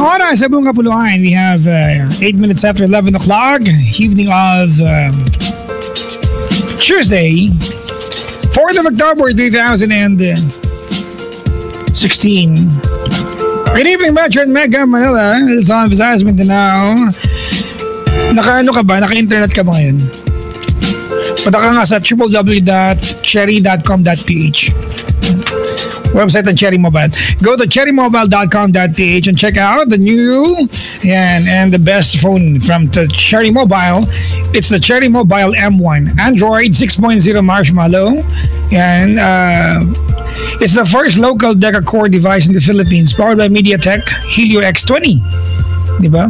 Ang oras sa buong kapuluan, we have 8 minutes after 11 o'clock, evening of Tuesday, 4th of October 2016. Good evening, Metro and Mega Manila. It's on Visayas, Mindanao. Naka-ano ka ba? Naka-internet ka ba ngayon? Punta ka nga sa www.cherry.com.ph, website ng Cherry Mobile. Go to cherrymobile.com.ph and check out the new and the best phone from the Cherry Mobile. It's the Cherry Mobile M1. Android 6.0 Marshmallow. And it's the first local deca-core device in the Philippines, powered by MediaTek Helio X20. Diba?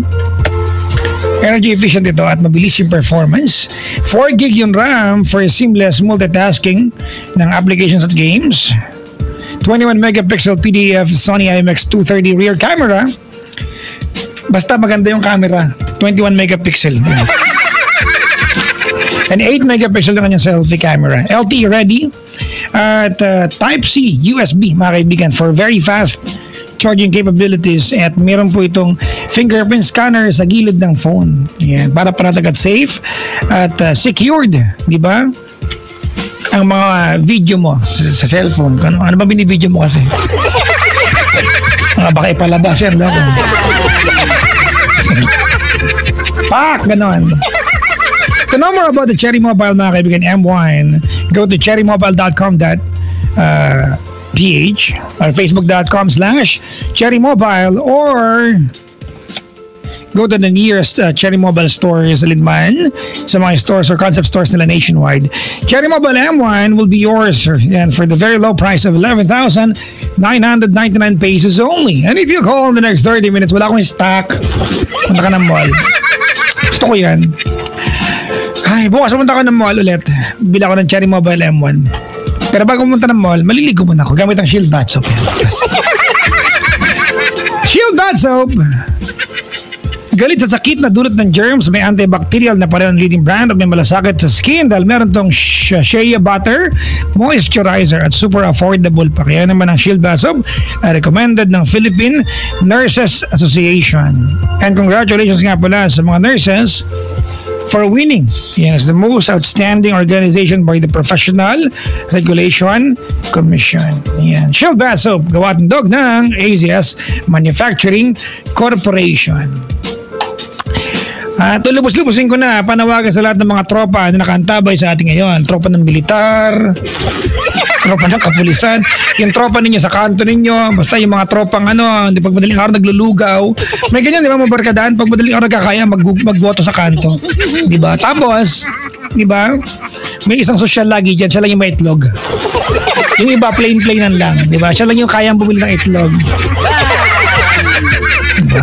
Energy efficient ito at mabilis yung performance. 4 gig yung RAM for seamless multitasking ng applications at games. 21 megapixel PDF Sony IMX230 rear camera. Basta maganda yung camera. 21 megapixel. And 8 megapixel yung kanyang selfie camera. LTE ready. At Type-C USB, mga kaibigan, for very fast charging capabilities. At meron po itong fingerprint scanner sa gilid ng phone. Yan, para paratag at safe at secured, di ba? Ang mga video mo sa cellphone. Ano ba binibideo mo kasi? Baka ipalabas yan lang. Pak! Ganon. To know more about the Cherry Mobile, mga kaibigan, M1, go to cherrymobile.com.ph or facebook.com/cherrymobile or go to the nearest Cherry Mobile store sa Lidman, sa mga stores or concept stores nila nationwide. Cherry Mobile M1 will be yours and for the very low price of 11,999 pesos only. And if you call in the next 30 minutes, wala akong stock. Punta ka ng mall. Gusto ko yan. Ay, bukas pumunta ko ng mall ulit. Bila ko ng Cherry Mobile M1. Pero bago pumunta ng mall, maliligo muna ako gamit ang Shield Bath Soap. Shield Bath Soap. Galit sa sakit na dulot ng germs, may antibacterial na pareho ng leading brand at may malasakit sa skin dahil meron tong shea butter, moisturizer at super affordable pa. Kaya naman ang Shield Bath Soap ay recommended ng Philippine Nurses Association. And congratulations nga pala sa mga nurses for winning. Yes, the most outstanding organization by the Professional Regulation Commission. Yan. Shield Bath Soap, gawa ng dog ng AZS Manufacturing Corporation. Tulubos-lubusin ko na panawagan sa lahat ng mga tropa na nakaantabay sa ating ngayon. Tropa ng militar, tropa ng kapulisan, yung tropa ninyo sa kanto ninyo, basta yung mga tropang hindi pag madaling araw naglulugaw. May ganyan, di ba, mabarkadahan, pag madaling araw nagkakaya, magboto sa kanto. Di ba? Tapos, di ba, may isang social lagi dyan, siya lang yung may itlog. Yung iba, plain-plainan lang. Di ba? Siya lang yung kayang bumili ng itlog. Diba?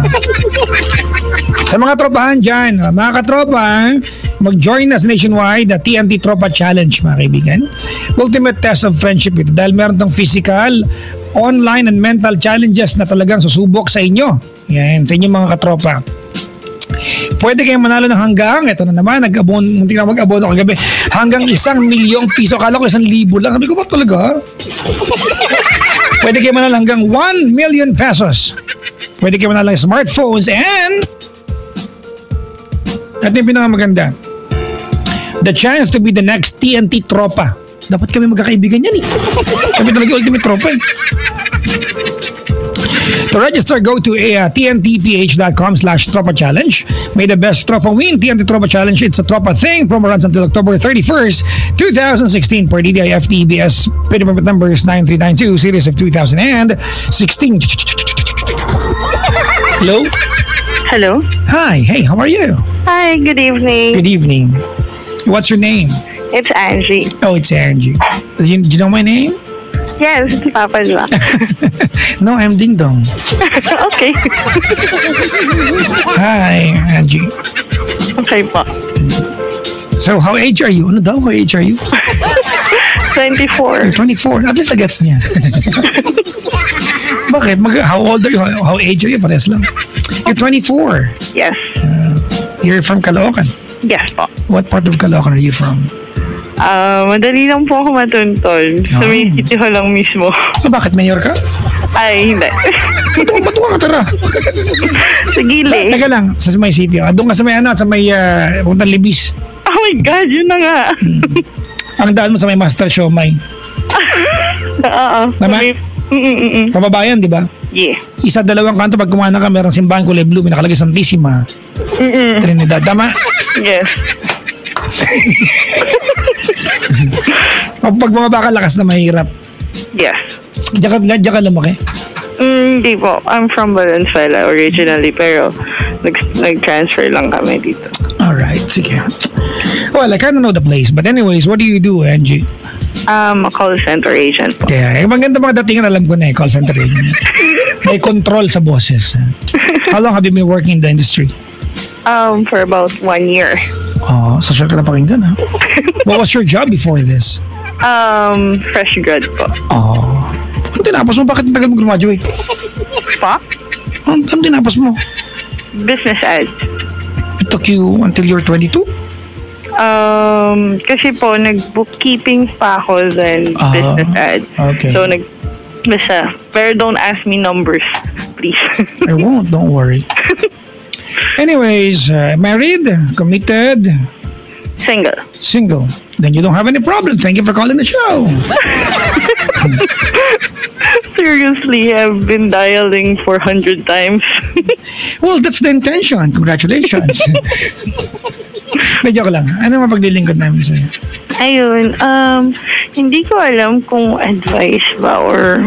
Sa mga tropahan dyan, mga katropa, mag-join us nationwide at TNT Tropa Challenge, mga kaibigan. Ultimate test of friendship ito dahil meron tong physical, online, and mental challenges na talagang susubok sa inyo. Yan, sa inyong mga katropa. Pwede kayong manalo ng hanggang, ito na naman, hindi na mag-abono kagabi, hanggang 1,000,000 piso. Akala ko 1,000 lang. Sabi ko, ba talaga? Pwede kayong manalo hanggang 1,000,000 pesos. Pwede kayong manalo ng smartphones and at yung pinakamaganda, the chance to be the next TNT Tropa. Dapat kami magkakaibigan yan eh. Kami talaga ultimate tropa eh. To register, go to tntph.com/Tropa Challenge. May the best tropa win. TNT Tropa Challenge. It's a tropa thing. Promo runs until October 31st, 2016 per DTI FTEBS. Pay permit numbers 9392, series of 2016. Hello? Hello? Hi. Hey, how are you? Hi, good evening. Good evening. What's your name? It's Angie. Oh, it's Angie. Do you know my name? Yes, it's Papa Joa. No, I'm Ding Dong. Okay. Hi, Angie. Okay po. So, how age are you? Ano daw? How age are you? 24. 24. At least nagets niya. Bakit? How old are you? How age are you? Pares lang. You're 24. Yes. You're from Caloocan. Yes po. What part of Caloocan are you from? Madali lang po ako matuntol. Sa may City Hall lang mismo. So, bakit mayor ka? Ay, hindi. Matuwa ka, tara. Sa gilid. Teka lang, sa may city. Doon ka sa may sa may puntang Libis. Oh my God, yun na nga. Ang daan mo sa may Master Siomay. Oo. Tama? Pababayan, di ba? Yeah. Isa, dalawang kanto, pag kumana ka, merong simbahan kulay blue, may nakalagay Santissima. Trinidad, tama? Yes. Pag bumaba ka, lakas na mahirap. Yes. Diyan ka lumaki? Hindi po. I'm from Valenzuela originally, pero nag-transfer lang kami dito. Alright, sige. Well, I kind of know the place. But anyways, what do you do, Angie? A call center agent po. Kaya, maganda mga datingan, alam ko na call center agent. May control sa boses. How long have you been working in the industry? For about 1 year. Oh, social ka na pakinggan, ha? What was your job before this? Fresh grad po. Oh. Ang tinapos mo? Bakit tagal mo graduate? Pa? Ang tinapos mo? Business ads. It took you until you're 22? Kasi po, nag-bookkeeping pa ako then business ads. Okay. So, basta. Pero don't ask me numbers, please. I won't, don't worry. Anyways, married, committed, Single. Then you don't have any problem. Thank you for calling the show. Seriously, I've been dialing 400 times. Well, that's the intention. Congratulations. Medyo ko lang. Ano mapaglilingkod namin sa'yo? Ayun, hindi ko alam kung advice ba or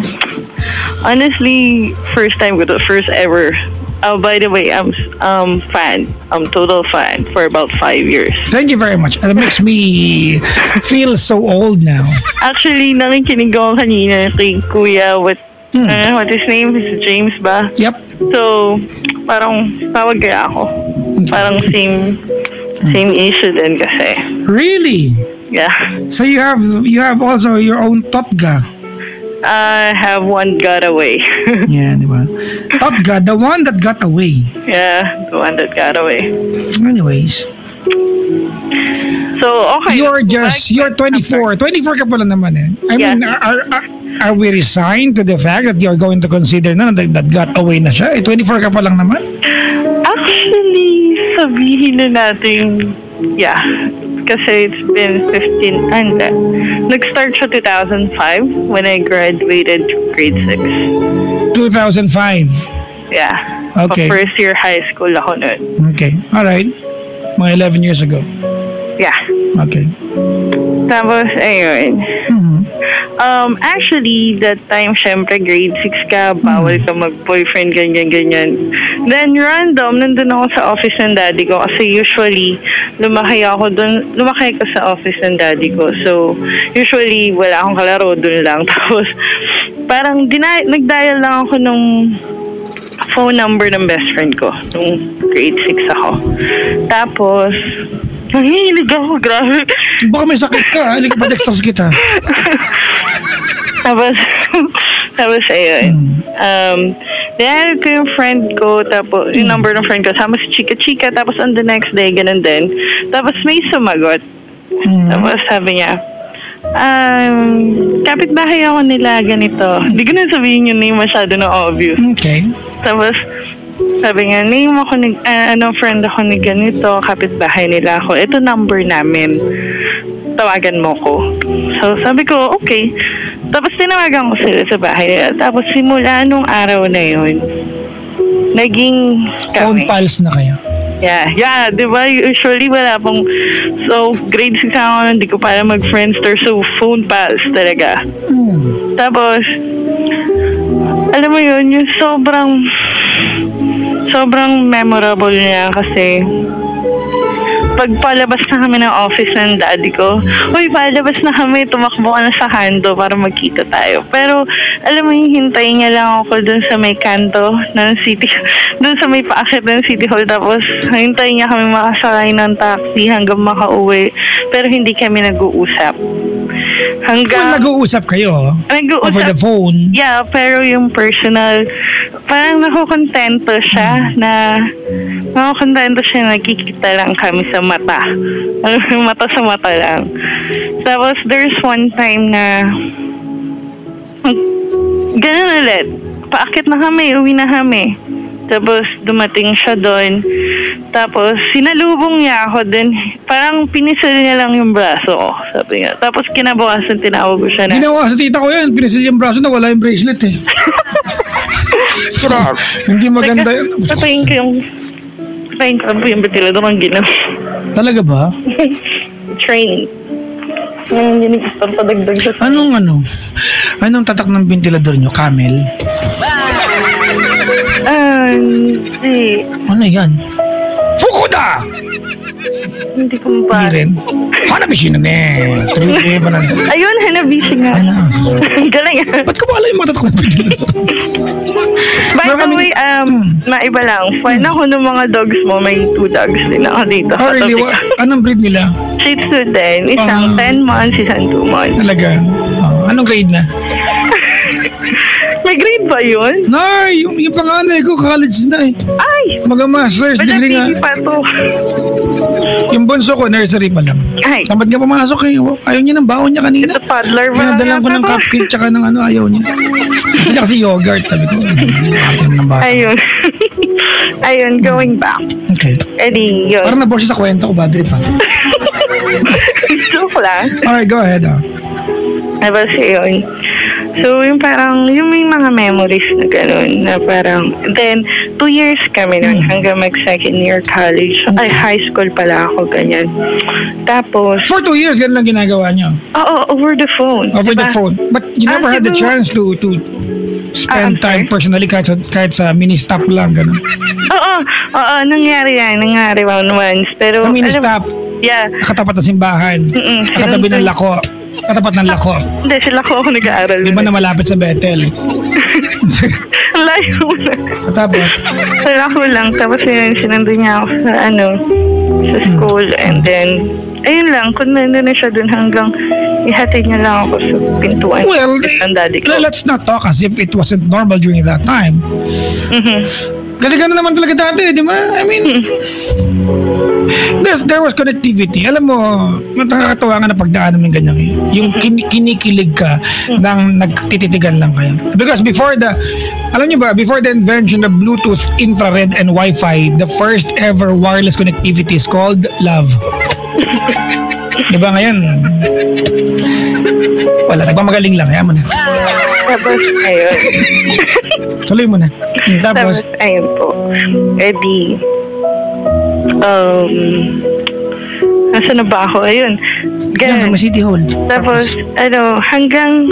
honestly, first time ko to, first ever. By the way, I'm fan. I'm total fan for about 5 years. Thank you very much. It makes me feel so old now. Actually, nakikinig ako kanina kay Kuya, what his name? Is James ba? Yep. So, parang tawag kaya ako. Parang same issue din kasi. Really? Yeah. So you have also your own Top Ga. I have one got away. Yeah, di ba? Top Ga, the one that got away. Yeah, the one that got away. Anyways. So, okay. You're 24. 24 ka pala naman eh. I mean, are we resigned to the fact that you're going to consider na that got away na siya? 24 ka pa lang naman? Actually, sabihin na natin, yeah. Kasi it's been 15, and nag-start siya 2005 when I graduated grade 6. 2005? Yeah. Okay. First year high school ako nun. Okay. Alright. Mga 11 years ago. Yeah. Okay. Tapos, ayun. Mm-hmm. Actually, that time, syempre, grade 6 ka, bawal ka mag-boyfriend, ganyan. Then, random, nandun ako sa office ng daddy ko kasi usually, lumaki ako sa office ng daddy ko. So, usually, wala akong kalaro, dun lang. Tapos, parang, nag-dial lang ako nung phone number ng best friend ko, nung grade 6 ako. Tapos, nangihilig ako, grabe. Baka may sakit ka, hindi ka pa dextrose kita. Tapos ayun. Dinahal ko yung friend ko, tapos yung number ng friend ko, sama si Chika, tapos on the next day, ganun din. Tapos may sumagot. Tapos sabi niya, kapitbahay ako nila, ganito. Hindi ko na sabihin yung name, masyado na obvious. Okay. Tapos, sabi nga, name ako friend ako ni ganito, kapitbahay nila ako. Ito number namin. Tawagan mo ko. So, sabi ko, okay. Tapos, tinawagan ko sila sa bahay nila. Tapos, simula nung araw na yun, naging Phone kami. pals na kayo. Yeah, di ba? Usually, wala pong... So, grade 6 ako, hindi ko para mag-Friendster. So, phone pals talaga. Tapos, alam mo yun, yung sobrang memorable niya kasi pagpalabas na kami ng office ng daddy ko, uy, palabas na kami, tumakbo ka na sa kanto para magkita tayo. Pero, alam mo yung hintayin niya lang ako dun sa may kanto ng city, dun sa may paakit ng city hall. Tapos, hintayin niya kami makasakay ng taxi hanggang makauwi. Pero hindi kami nag-uusap. Well, nag-uusap kayo over the phone. Yeah, pero yung personal, parang nakukontento siya na nakikita lang kami sa mata. Mata sa mata lang. Tapos there's one time na ganun ulit. paakit na kami, uwi na kami. Tapos dumating siya doon. Tapos sinalubong niya ako din. Parang pinisil niya lang yung braso ko. Sabi niya. Tapos kinabukasan tinawag ko siya na. Ginawa sa tita ko yan. Pinisil yung braso na wala yung bracelet eh. Hindi maganda yun. Patayin ko yung ventilador ang ginawa. Talaga ba? Training. Ngayon yun yung padagdag sa... Anong tatak ng ventilador nyo? Camel? Hindi. Ano yan? Fukuda! Hindi ko ba? Hindi rin. Hanabishi na ne. Ayun, Hanabishi nga. Galing. Ba't ko ba alam yung mga tatak ng ventilador? By the way, maiba lang. Fan ako ng mga dogs mo. May 2 dogs din ako dito. Oh, really? Anong breed nila? Shih Tzu din. Isang 10 months, isang 2 months. Talaga? Anong grade na? May grade ba yun? Nay, yung panganay ko, college na eh. Ay! Mag-master's degree nga. Pa to. Yung bunso ko, nursery pa lang. Ay. Tamad nga pumasok eh. Ayaw niya ng baon niya kanina. Ito toddler ba? Pinadalan ko ng cupcake tsaka ng ayaw niya. Gusto niya kasi yogurt. Sabi ko, ng bata. Ayun. Ayun, going back. Okay. Edi, yun. Parang nabosi sa kwento ko, bad trip ha. Joke lang. Alright, go ahead Tapos yun. So, yung parang, yung may mga memories na gano'n, na parang, then, 2 years kami nun, hanggang mag-second year college. Ay, high school pala ako, ganyan. Tapos... For 2 years, ganun lang ginagawa niyo? Oo, over the phone. Over the phone. But you never had the chance to spend time personally kahit sa mini-stop lang, gano'n? Oo, nangyari yan. Nangyari once. Pero... mini-stop? Yeah. Nakatapat ng simbahan? Nakatabi ng lako? Katapat ng lako? Hindi, sila ko nag-aaral. Di ba na malapit sa Bethel? Layo na. Tapos? Sila ko lang. Tapos yun, sinando niya ako sa sa school. And then, ayun lang, kung nandun na siya dun hanggang ihatid niya lang ako sa pintuan. Well, ng daddy ko. Let's not talk as if it wasn't normal during that time. Kasi gano'n naman talaga dati, di ba? I mean, there was connectivity. Alam mo, nakakatawa nga na pagdaan namin ganyan. Yung kinikilig ka nang nagtititigan lang kayo. Because before the invention of Bluetooth, infrared, and Wi-Fi, the first ever wireless connectivity is called love. Di ba ngayon? Wala, nagmamagaling lang. Kaya mo na. Tapos, ayun. Tuloy mo na. Tapos, ayun po. Edi, nasa na ba ako? Ayun. Ganun. Sa City Hall. Tapos, hanggang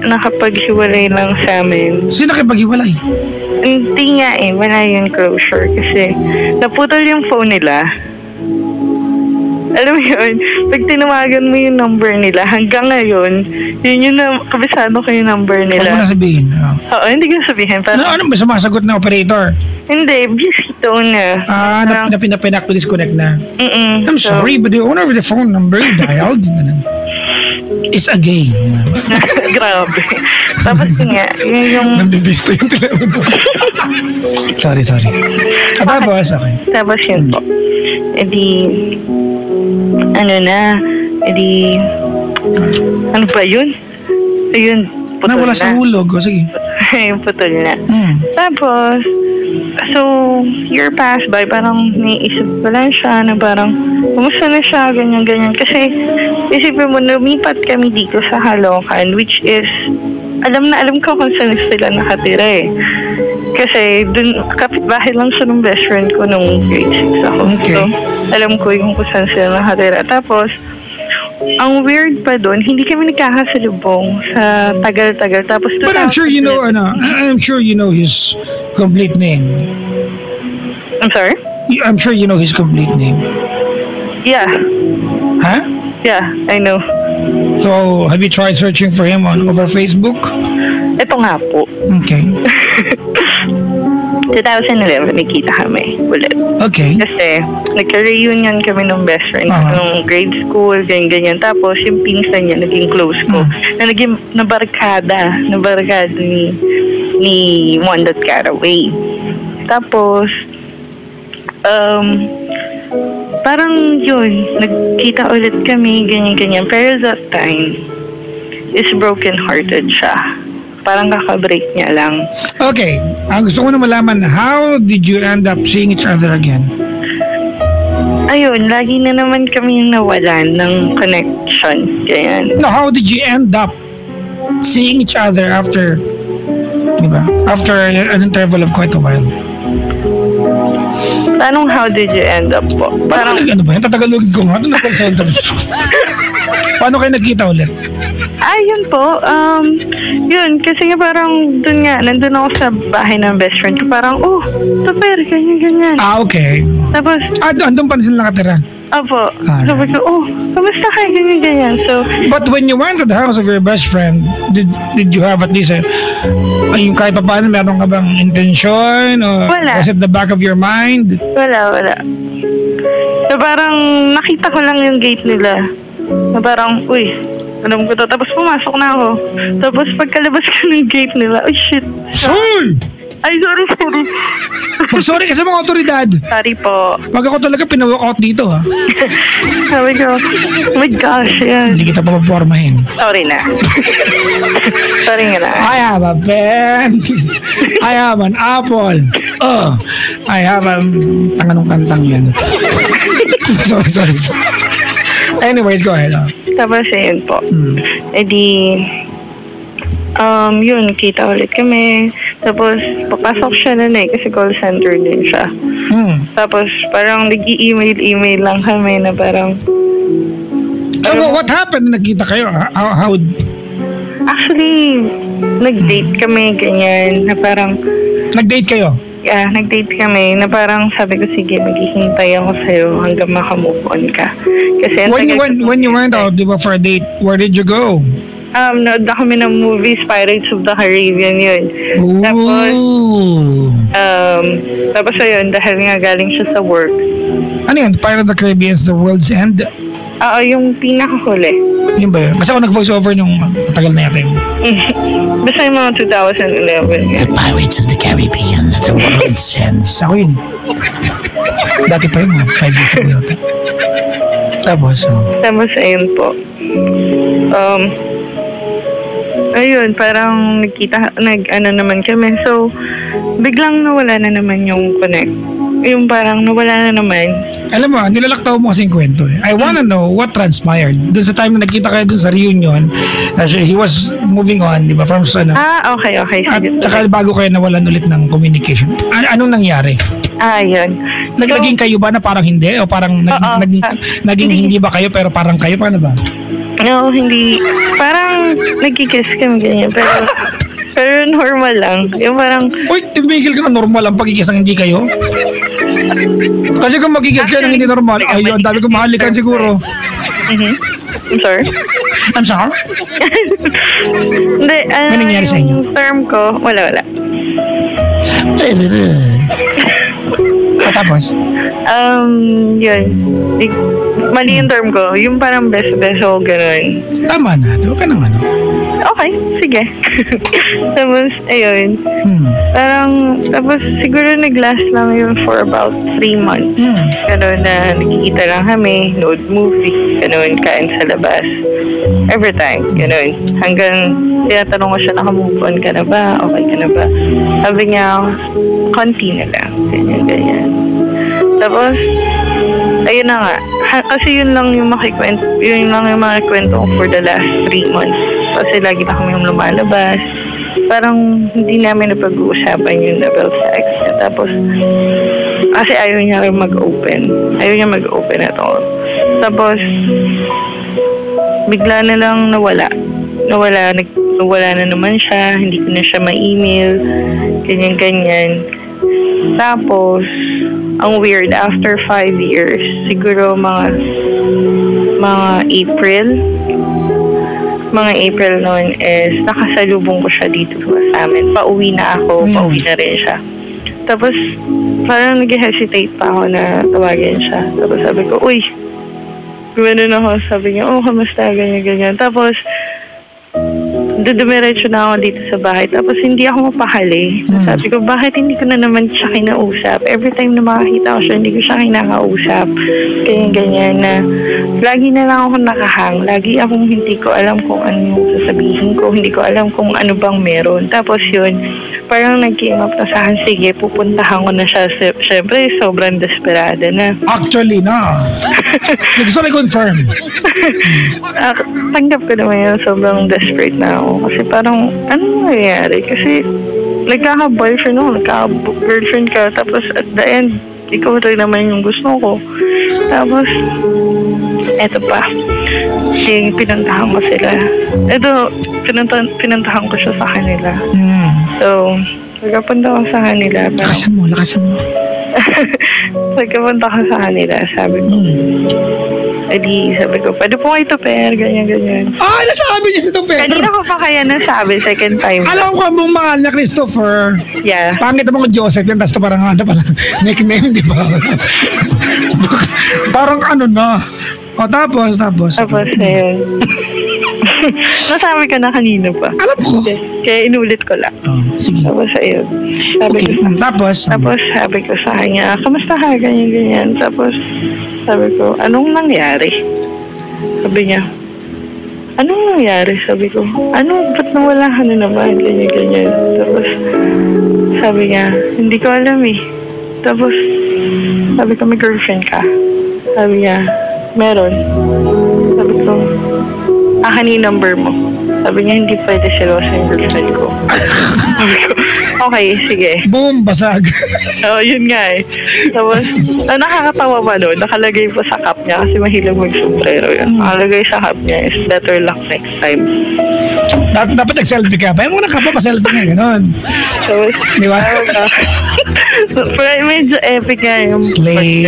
nakapaghiwalay lang sa amin. Sino nakipaghiwalay? Hindi nga eh. Wala yung closure. Kasi, naputol yung phone nila. Alam mo yun, pag tinawagan mo yung number nila, hanggang ngayon, yun yung kabisado ko yung number nila. Huwag mo na sabihin. Oo, hindi ko sabihin. Ano ba sumasagot na operator? Hindi, busy tone na. Pinaka-disconnect na. I'm sorry, but the owner of the phone number you dialed, it's a gay. Grabe. Tapos nga, yun yung... Nandibista yung telepono. Sorry. Tapos, okay. Tapos yun po. Ano ba yun? Ayun, putol na. Wala sa hulog. Sige. Ayun, putol na. Tapos, so, year passed by, parang naiisip ko lang siya na parang, kumusta na siya, ganyan. Kasi, isipin mo, lumipat kami dito sa Caloocan, which is, alam ko kung saan sila nakatira eh. Kasi dun, kapitbahay lang siya ng best friend ko nung grade 6 ako. Okay. So, alam ko yung kung saan sila nakatira. Tapos, ang weird pa dun, hindi kami nagkakasalubong sa tagal-tagal. Tapos, but I'm sure you know his complete name. I'm sorry? I'm sure you know his complete name. Yeah. Huh? Yeah, I know. So, have you tried searching for him over Facebook? Ito nga po. Okay. 2011, nakita kami ulit. Okay. Kasi, nagka-reunion kami ng best friend nung grade school, ganyan. Tapos, yung pinsan niya, naging close ko. Na naging nabarkada ni One That Got Away. Tapos, parang yun, nagkita ulit kami, ganyan. Pero that time, is broken-hearted siya. parang kaka-break niya lang. Okay. Ang gusto ko na malaman, how did you end up seeing each other again? Ayun, lagi na naman kami nawalan ng connection. Ganyan. No, how did you end up seeing each other after, diba? After an interval of quite a while? Tanong, how did you end up po? Parang ano ba yan? Tatagalogin ko nga. Ano na call center? Paano kayo nagkita ulit? Yun po. Yun, kasi nga parang dun nga, nandun ako sa bahay ng best friend ko. Parang, super, ganyan. Okay. Tapos, andun pa rin sila nakatira? Apo. Right. Sabi ko, kamusta ka? Ganyan. So, but when you went to the house of your best friend, did you have at least yung kahit pa paano, meron ka bang intention? Or wala. Was it the back of your mind? Wala. So, parang nakita ko lang yung gate nila. Na parang, uy, alam ko to. Tapos pumasok na ako. Tapos pagkalabas ko ng gate nila, shit. Sorry! Ay, sorry. Sorry ka sa mga otoridad. Sorry po. Wag ako talaga pinawalk out dito, ha? Sabi ko, oh my gosh, yan. Hindi kita papapormahin. Sorry na. Sorry nga na. I have a pen. I have an apple. I have a... Tanganong kantang yan. sorry. Anyways, go ahead. Tapos, yun po. Yun, kita ulit kami. Tapos, papasok siya na kasi call center din siya. Tapos, parang nag-i-email lang kami na parang... So, what happened? Nagkita kayo? How? Actually, nag-date kami, ganyan, na parang... Nag-date kayo? Yeah, nag-date kami na parang sabi ko, sige, maghihintay ako sa'yo hanggang makamove on ka. Kasi when you went out, di ba, for a date, where did you go? Nood na kami ng movies, Pirates of the Caribbean yun. Ooh. Tapos ayun, dahil nga galing siya sa work. Ano yun? Pirates of the Caribbean, The World's End? Yung pinakahuli. Yun ba yun? Kasi ako nag-voice over nung tagal na yata yun. Basta yung mga 2011. The Pirates of the Caribbean, The World's End. Ako yun. Dati pa yun, 5 years ago yata. Tapos ayun po. Ayun, parang nag-ano naman kami. So, biglang nawala na naman yung connect. Yung parang nawala na naman. Alam mo, nilalaktaw mo kasing kwento eh. I wanna know what transpired. Doon sa time na nagkita kayo doon sa reunion, he was moving on, di ba? From ano. Okay. At saka bago kayo nawalan ulit ng communication. Anong nangyari? Yun. Naging kayo ba na parang hindi? O parang naging hindi ba kayo pero parang kayo? Paano ba? No, hindi. Parang nagkikiss kami ganyan. Pero normal lang. Yung parang... Uy, tumigil ka, normal ang pagkikiss ang hindi kayo? Kasi kung magkikiss kayo ng hindi normal, ang dami kong mahalikan siguro. I'm sorry? I'm sorry? Hindi, may nangyari sa inyo? Yung term ko, wala. Tapos? Yun. Mali yung term ko. Yung parang beso-beso, gano'n. Tama na. Huwag ka nang ano. Okay, sige. Tapos, ayun. Tapos siguro nag-last lang yun for about 3 months. Gano'n na nakikita lang kami, nood movie, gano'n, kain sa labas. Every time, gano'n. Hanggang tinatanong ko siya, naka-move on ka na ba? Okay ka na ba? Sabi niya, konti na lang. Ganyan. Tapos, ayun na nga. Kasi yun lang yung mga kwento ko for the last 3 months. Kasi lagi na kami lumalabas. Parang hindi namin napag-uusapan yung about sex niya. Tapos, kasi ayaw niya mag-open. Ayaw niya mag-open at all. Tapos, bigla na lang nawala na naman siya. Hindi ko na siya ma-email. Ganyan. Tapos, ang weird, after 5 years, siguro mga April noon is nakasalubong ko siya dito sa amin. Pauwi na ako, pauwi na rin siya. Tapos, parang nag-hesitate pa ako na tawagin siya. Tapos sabi ko, uy, gano'n ako. Sabi niya, kamusta, ganyan. Tapos, dumiretso na ako dito sa bahay. Tapos hindi ako mapakali. Sabi ko, bakit hindi ko na naman siya kinausap? Every time na makakita ko siya, hindi ko siya kinakausap. Ganyan-ganyan na. Lagi na lang ako nakahang. Lagi akong hindi ko alam kung ano yung sasabihin ko. Hindi ko alam kung ano bang meron. Tapos yun, parang nag-game up na sa akin, sige, pupuntahan ko na siya. Siyempre, sobrang desperada na. Actually, na. Gusto ko confirm. Tanggap ko naman yun, sobrang desperate na ako. Kasi parang, ano nangyayari? Kasi, nagkaka-boyfriend ako, nagkaka-girlfriend ka, tapos at the end, ikaw rin naman yung gusto ko. Tapos, eto pa, pinuntahan ko sila. Eto, pinuntahan ko siya sa kanila. So, pagkapunta ko sa kanila, Lakasan mo. pagkapunta ko sa kanila, sabi ko, sabi ko, pwede po kayo tuper, ganyan. Nasabi niya si Tuper. Kanina ko pa kaya nasabi, second time. Alam ko mong mahal na Christopher. Yeah. Pangit naman ko Joseph yan, tapos parang nickname, di ba? Parang ano na. Tapos. Tapos, ayun. Nasabi ko na kanina pa. Alam ko. Kaya inulit ko lang. Sige. Tapos, ayun. Tapos, sabi ko sa kanya, kamusta ka? Ganyan. Tapos, sabi ko, anong nangyari? Sabi niya, anong nangyari? Sabi ko, ba't nawala ka na naman? Ganyan. Tapos, sabi niya, hindi ko alam eh. Tapos, sabi ko, may girlfriend ka? Sabi niya, meron. Sabi ko, akin yung number mo. Sabi niya, hindi pwede silosa yung girlfriend ko. Sabi ko, okay, sige. Boom, basag. Yun nga eh. Tapos, nakakatawa pa doon. Nakalagay pa sa cup niya kasi mahilig mag-sombrero yun. Nakalagay sa cup niya is better luck next time. Dapat nag-selfie ka. Pero muna ka pa selfie nga, gano'n. Tapos, di ba? Pero medyo epic nga yung Slay.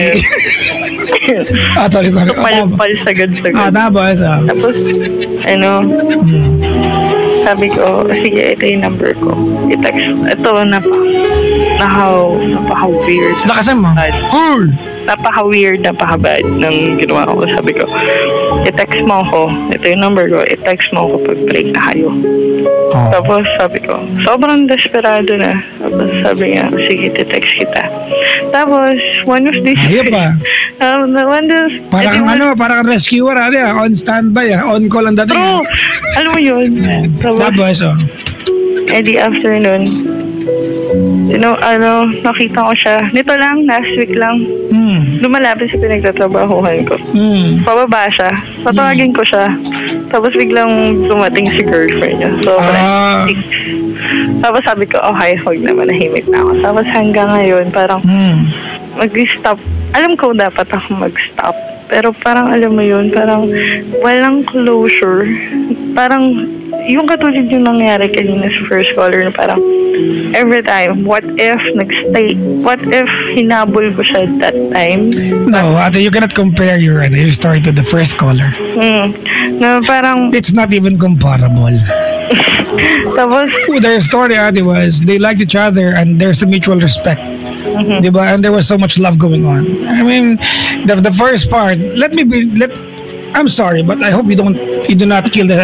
Sorry. Kapal sagad-sagad. Tapos. Tapos, sabi ko, sige, ito yung number ko. I-text. Ito, napaka-weird. Lakasan mo. Cool! Napaka-weird, napaka-bad ng ginawa ko. Sabi ko, i-text mo ako. Ito yung number ko. I-text mo ako pag break na kayo. Tapos sabi ko, sobrang desperado na. Tapos sabi niya, sige, i-text kita. Tapos, one of these... Ayun pa. Parang parang rescuer, on standby, on call ang dating. True! Ano mo yun? Tapos, di afternoon, nakita ko siya. Nito lang, last week lang. Lumalapit sa pinagtatrabahuhan ko. Pababa siya. Patawagin ko siya. Tapos biglang dumating si girlfriend niya. Sobrang Tapos sabi ko, okay, huwag na, manahimik na ako. Tapos hanggang ngayon, parang mag-stop. Alam ko dapat ako mag-stop. Pero parang alam mo yun, parang walang closure. Parang yung katulad yung nangyari kanina sa first caller na parang every time, what if hinabol ko siya that time? No, Ate, you cannot compare your story to the first caller. No, parang... It's not even comparable. Tapos... Their story, Ate, was they liked each other and there's a mutual respect. Diba? And there was so much love going on. I mean, the first part, I'm sorry, but I hope you do not kill the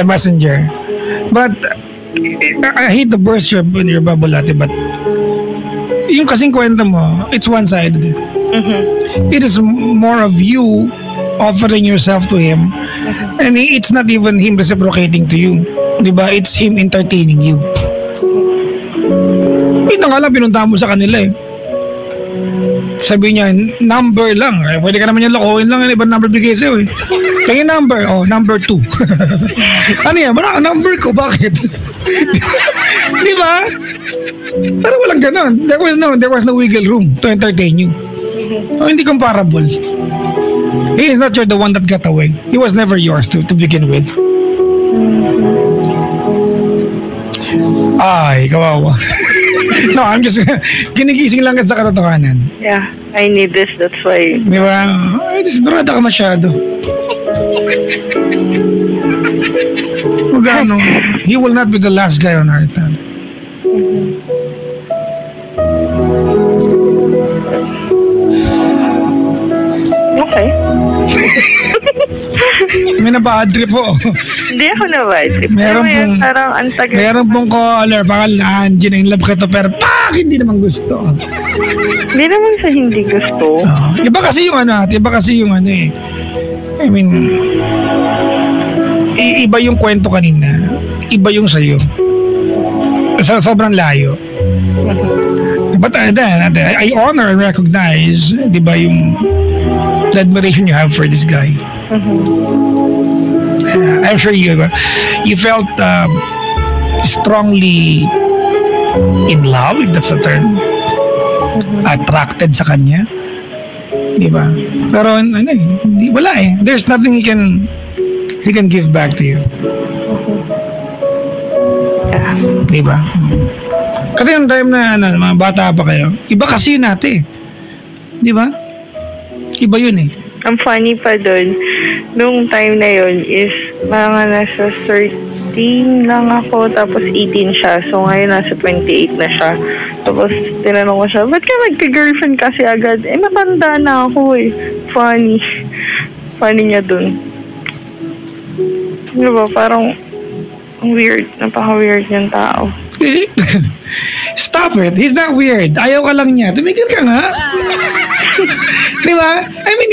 messenger. But I hate to burst your bubble, Ate, but yung kasing kwento mo, it's one-sided. It is more of you offering yourself to him, and it's not even him reciprocating to you. Diba? It's him entertaining you. Ito nga lang, pinuntahan mo sa kanila eh. Sabi niya, number lang. Pwede ka naman yung lokohin lang. Ibang number bigay sa'yo eh. Kaya number, number 2. Ano yan? Wala ka number ko. Bakit? Di ba? Pero walang ganon. There was no wiggle room to entertain you. Hindi comparable. He is not the one that got away. He was never yours to begin with. Ay, kawawa. No, I'm just ginigising lang sa katotohanan. Yeah, I need this, that's why. Di ba? Ay, desperada ka masyado. Magano, he will not be the last guy on earth. Okay. May na-bad trip po. Hindi ako na bad trip. Meron Alam mo yun, pong- parang ang tagal. Meron pong caller, bakal na Angie na in love ka to, pero hindi naman gusto. Hindi naman sa hindi gusto. Iba kasi yung ano, iba kasi yung ano eh. I mean, iba yung kwento kanina. Iba yung sa'yo. Sobrang layo. But I honor and recognize, di ba, yung the admiration you have for this guy. I'm sure you felt strongly in love, if that's the term. Attracted sa kanya. Di ba? Pero ano eh, wala eh. There's nothing he can give back to you. Di ba? Kasi yung time na mga bata pa kayo, iba kasi yun natin. Di ba? Iba yun eh. Ang funny pa doon, nung time na yun is mga nasa 13 lang ako, tapos 18 siya. So ngayon nasa 28 na siya. Tapos tinanong ko siya, ba't ka nagka-girlfriend kasi agad? Eh, matanda na ako eh. Funny. Funny niya dun. Di ba? Parang weird. Napaka-weird niyang tao. Stop it. He's not weird. Ayaw ka lang niya. Tumigil ka nga. Di ba? I mean,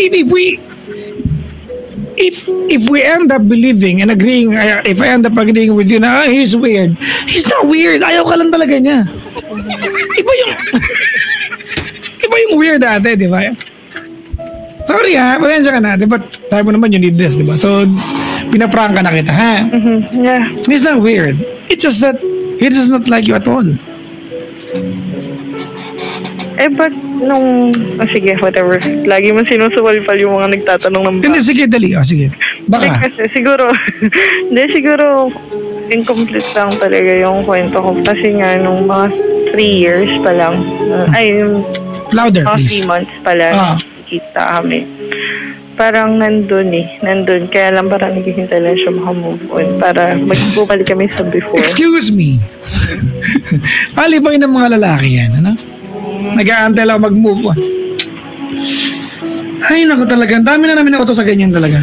if we end up believing and agreeing, if I end up agreeing with you na he's weird, he's not weird. Ayaw ka lang talaga niya. Iba yung weird ate, di ba? Sorry ha, pasensya ka na. Di ba, tayo mo naman you need this, di ba? So, pinaprank ka na kita, ha? Yeah. He's not weird. It's just that he does not like you at all. Eh, but nung... sige, whatever. Lagi mo sinusuwalpal yung mga nagtatanong ng Hindi, sige, dali. Sige. Baka. Kasi siguro... Hindi, siguro... incomplete lang talaga yung kwento ko. Kasi nga, nung mga 3 years pa lang... yung Louder, mga please. 3 months pa lang, kita kami. Parang nandun. Kaya lang parang naghihintay lang siya makamove on para magbubalik kami sa before. Excuse me. Alibay ng mga lalaki yan, ano? Nag-aantay lang mag-move on. Ay, naku talaga. Ang dami na namin ako to sa ganyan talaga.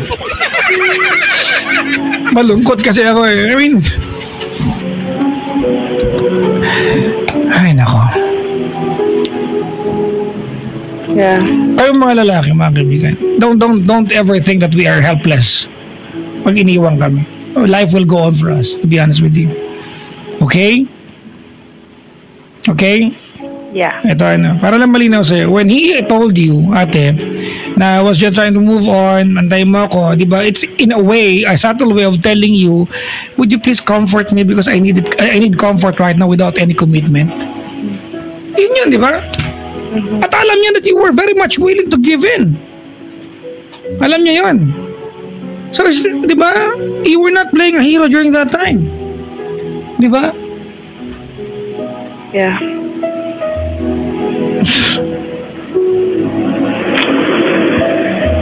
Malungkot kasi ako eh. I mean... Ay, naku. Yeah. Kayong mga lalaki, mga kaibigan, don't ever think that we are helpless pag iniwan kami. Life will go on for us, to be honest with you. Okay? Okay? Yeah. Ito para lang malinaw sa'yo. When he told you, ate, na I was just trying to move on, antay mo ako, di ba? It's in a way, a subtle way of telling you, would you please comfort me because I need comfort right now without any commitment. Yun, di ba? At alam niya that you were very much willing to give in. Alam niya yun. So, di ba? You were not playing a hero during that time. Di ba? Yeah.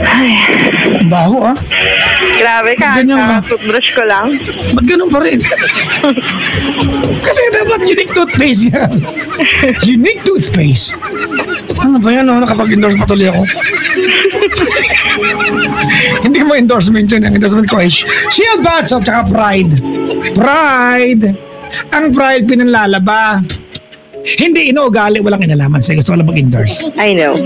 Ay. Ang baho Grabe ka. Ganyan ka. Toothbrush ko lang. Ba't ganun pa rin? Kasi dapat unique toothpaste yan. Unique toothpaste. Ano ba yan? Nakapag-endorse patuloy ako. Hindi mo endorsement yun. Ang endorsement ko ay Shield Bath Soap tsaka Pride. Pride! Ang Pride pinanlalaba. Hindi inuugali, walang inalaman sa'yo. Gusto ko lang mag-endorse. I know.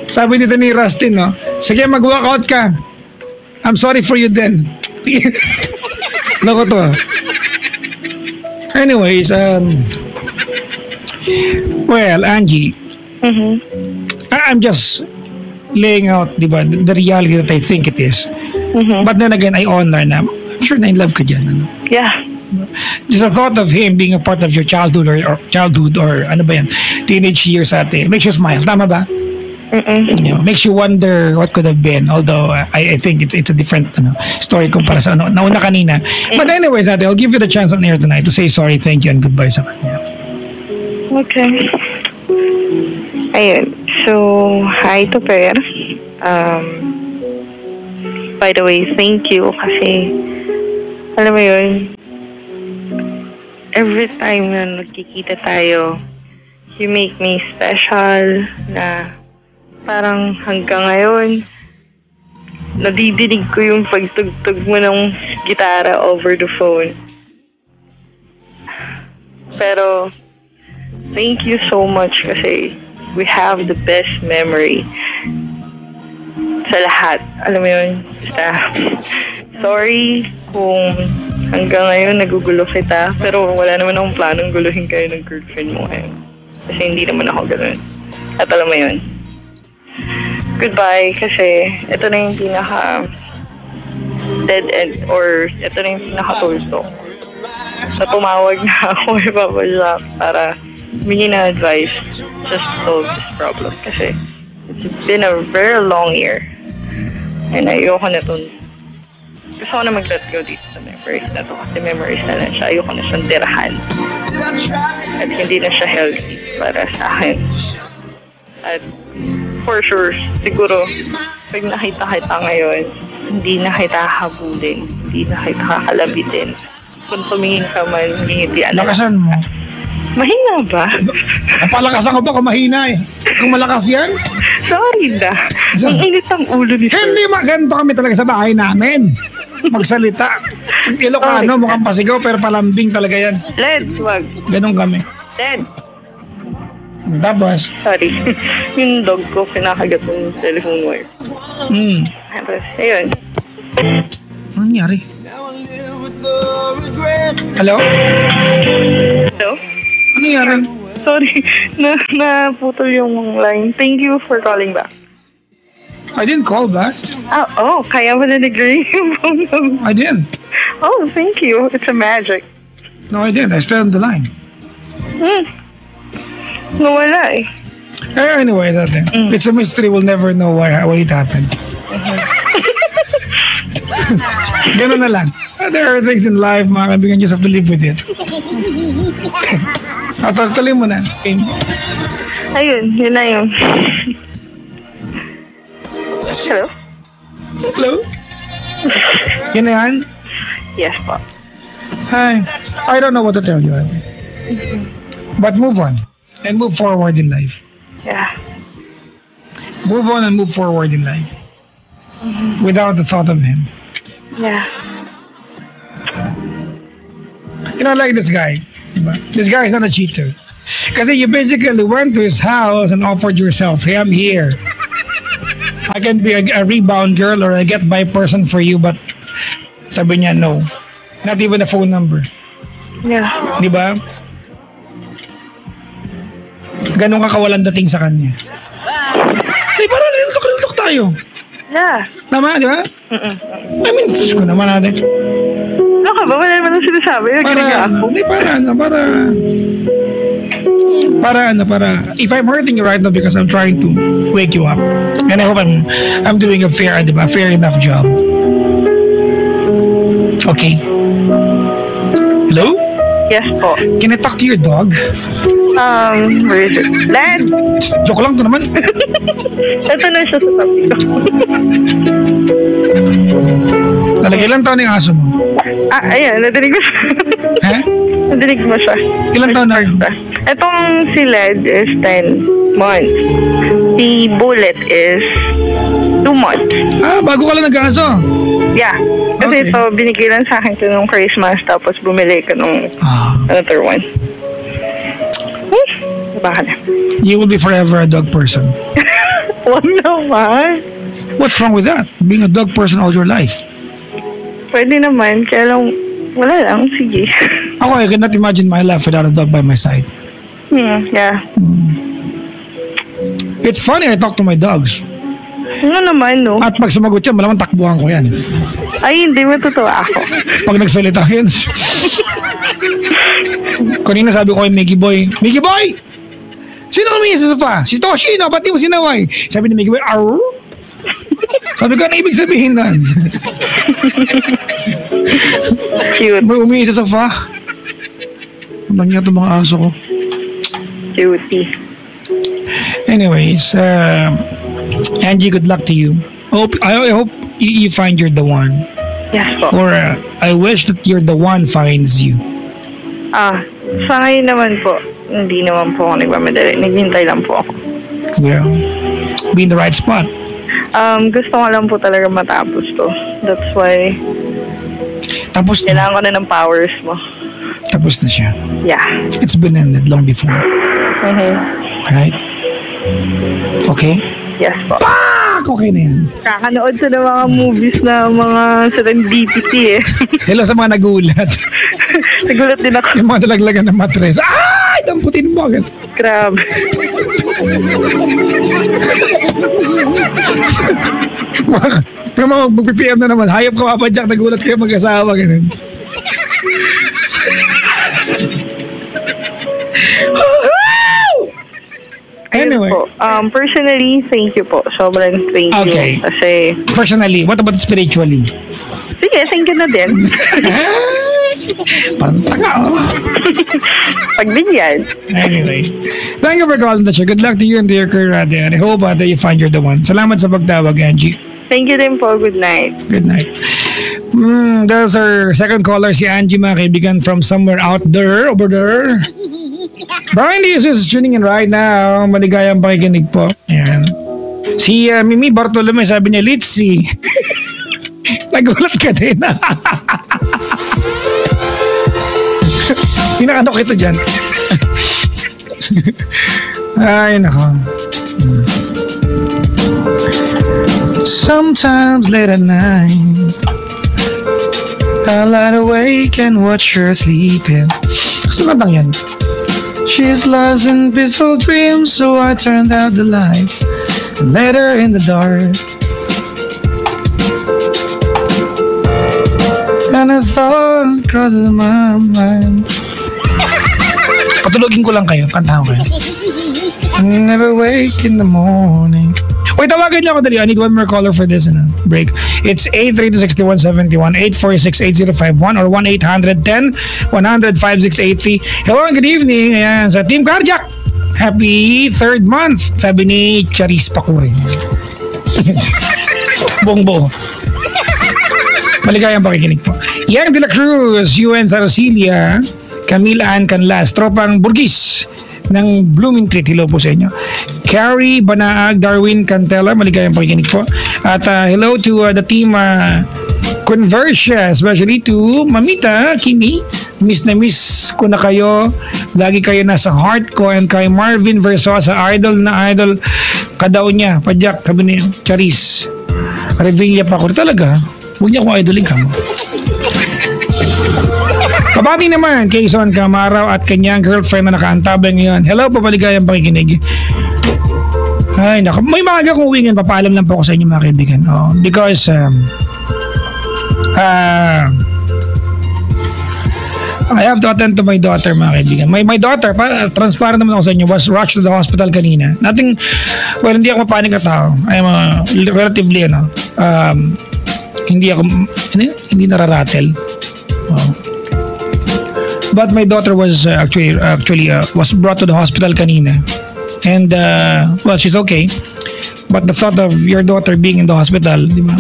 Sabi dito ni Rustin, no? Sige, mag-walkout ka. I'm sorry for you then. Loko to. Anyways, well, Angie, I'm just laying out, di ba, the reality that I think it is. But then again, I honor na. I'm sure na in love ka dyan. Ano? Yeah. Just the thought of him being a part of your childhood or ano ba yan, teenage years ate, makes you smile. Tama ba? You know, makes you wonder what could have been. Although I think it's a different story kumpara sa nauna kanina. But anyways, ate, I'll give you the chance on air tonight to say sorry, thank you, and goodbye sa kanya. Okay. Ayun. So, hi to Per. By the way, thank you kasi alam mo yun, every time na nagkikita tayo, you make me special na parang hanggang ngayon, nadidinig ko yung pagtugtog mo ng gitara over the phone. Pero, thank you so much kasi we have the best memory sa lahat. Alam mo yun? Basta, sorry kung hanggang ngayon nagugulo kita, pero wala naman akong planong guluhin kayo ng girlfriend mo ngayon. Kasi hindi naman ako ganun. At alam mo yun. Goodbye, kasi ito na yung pinaka dead end or ito na yung pinaka tulso na tumawag na ako kay Papa Jack para humingi ng advice just to solve this problem. Kasi it's been a very long year and ayoko na to. Gusto ko na mag-let go dito sa memories na to kasi memories na lang siya. Ayoko na siyang tirahan. At hindi na siya healthy para sa akin. At for sure, siguro, pag nakita kita ngayon, hindi na kita habulin, hindi na kita kakalabitin. Kung tumingin ka man, ngingitian na. Lakasan mo. Mahina ba? Napalakasan ko ba kung mahina eh? Kung malakas yan? Sorry na. Ang init ang ulo ni Sir. Hindi, ganito kami talaga sa bahay namin. Magsalita. Ilocano, mukhang pasigaw pero palambing talaga yan. Led, wag. Ganon kami. Led. Tapos? Sorry. Yung dog ko, pinakagat ng telephone wire. Tapos, ayun. Ano nangyari? Hello? Hello? Ano nangyari? Sorry, naputol yung line. Thank you for calling back. I didn't call back. Oh, kaya mo na nag-ring yung phone number. I didn't. Oh, thank you. It's a magic. No, I didn't. I stayed on the line. Nawala eh. Anyway, it's a mystery. We'll never know why it happened. Ganun na lang. There are things in life, mga kaibigan, just have to live with it. Tuloy mo na. Ayun, yun na yun. Hello? Hello? Yun na yan? Yes po. Hi. I don't know what to tell you. But move on. And move forward in life. Yeah. Move on and move forward in life. Without the thought of him. Yeah. You know, like this guy. This guy is not a cheater. Kasi you basically went to his house and offered yourself, hey, I'm here. I can be a rebound girl or a get-by person for you, but sabi niya, no. Not even a phone number. Yeah. Di ba? Ganun ka kawalan dating sa kanya. Di ba, niltok tayo. Yeah. Tama, di ba? I mean, Diyos ko naman natin. Ano ka ba? Wala naman ang sinasabi. Para if I'm hurting you right now because I'm trying to wake you up, and I hope I'm doing a fair enough job. Okay. Hello? Yes po. Can I talk to your dog? Where is it? Lad! Joke lang to naman. Ito na siya sa tabi ko. Talaga, ilang taon yung aso mo? Ayan, nadinig mo siya. Eh? Nadinig mo siya. Ilang taon na yun? Itong si Led is 10 months. Si Bullet is 2 months. Bago ka lang nag-aso? Yeah. Kasi ito, binigay lang sa akin ito nung Christmas, tapos bumili ka nung another one. Baka na. You will be forever a dog person. Wag naman. What's wrong with that? Being a dog person all your life? Pwede naman, kaya lang, wala lang, sige. Ako, I cannot imagine my life without a dog by my side. Yeah. It's funny, I talk to my dogs. Ano naman, no? At pag sumagot siya, malamang takbuhan ko yan. Ay, hindi, matutuwa ako. Pag nagsalita yan. Kanina sabi ko kay Miggy Boy, Miggy Boy! Sino kumingi sa sofa? Si Toshi, no? Ba't di mo sinaway? Sabi ni Miggy Boy, arr? Sabi ko, ano ibig sabihin nun? Cute. May umingi sa sofa. Ano niya itong mga aso ko? Cutie. Anyways, Angie, good luck to you. I hope you find you're the one. Yes po. Or I wish that you're the one finds you. Sa ngayon naman po, hindi naman po ako nagmamadali. Naghintay lang po ako. Well, be in the right spot. Gusto ko lang po talaga matapos to. That's why Tapos na. kailangan ko na ng powers mo. Tapos na siya. Yeah. It's been ended long before. Right? Okay? Yes po. Pak! Okay na yan. Kakanood sa ng mga movies na mga serendipity eh. Hello sa mga nagulat. Nagulat din ako. Yung mga nalaglagan ng matres. Ay! Damputin mo agad. Grabe. Pero mga mag-PPM na naman. Hayop ka papadyak. Nagulat kayo mag-asawa. Ganun. Anyway. Po. Personally, thank you po. Sobrang thank you. Okay. Kasi, Personally, what about spiritually? sige, thank you na din. Pantaka. Pagbigyan. Anyway, thank you for calling the show. Good luck to you and to your career out there. I hope that you find you're the one. Salamat sa pagtawag, Angie. Thank you din po. Good night. Good night. That's our second caller, si Angie, mga kaibigan, from somewhere out there, over there. Brian Diaz is tuning in right now. Maligayang pakikinig po. Ayan. Si Mimi Bartolome, sabi niya, Litzy. Nagulat ka din. Pinakano kita dyan. Ay, nako. Sometimes late at night I lie awake and watch her sleeping. Gusto lang yan. She's lost in peaceful dreams, so I turned out the lights and let her in the dark. And a thought crosses my mind. Patulogin ko lang kayo, kantahan ko kayo. I never wake in the morning. Wait, tawagin niyo ako dali. I need one more caller for this break. It's 832-6171, 846-8051, or 1-800-10-100-5683. Hello and good evening. Ayan, sa Team Cardiac. Happy third month. Sabi ni Charis Pakurin. Buong-buo. Maligayang pakikinig po. Yang de la Cruz, UN Sarosilia, Camille Ann Canlas, Tropang Burgis ng Blooming Treat. Hello po sa inyo. Carrie Banaag, Darwin Cantella, maligayang pakikinig po. At hello to the team Conversia, especially to Mamita, Kimi. Miss na miss ko na kayo. Lagi kayo nasa heart ko. And kay Marvin Versosa, idol na idol kadaw niya. Padyak, sabi ni Charis. Revilla pa ako. Talaga, huwag niya akong idolin ka mo. Kabati naman kay Son Camaraw at kanyang girlfriend na nakaantabay ngayon. Hello, papaligayang pakikinig. Ay, naku. May maaga kong uwingin. Papaalam lang po ako sa inyo mga kaibigan. Oh, because I have to attend to my daughter mga kaibigan. My daughter, transparent naman ako sa inyo, was rushed to the hospital kanina. Nothing, well, hindi ako mapanik na tao. I am relatively, hindi nararatel. Wow. But my daughter was actually was brought to the hospital kanina. And, well, she's okay. But the thought of your daughter being in the hospital, di ba?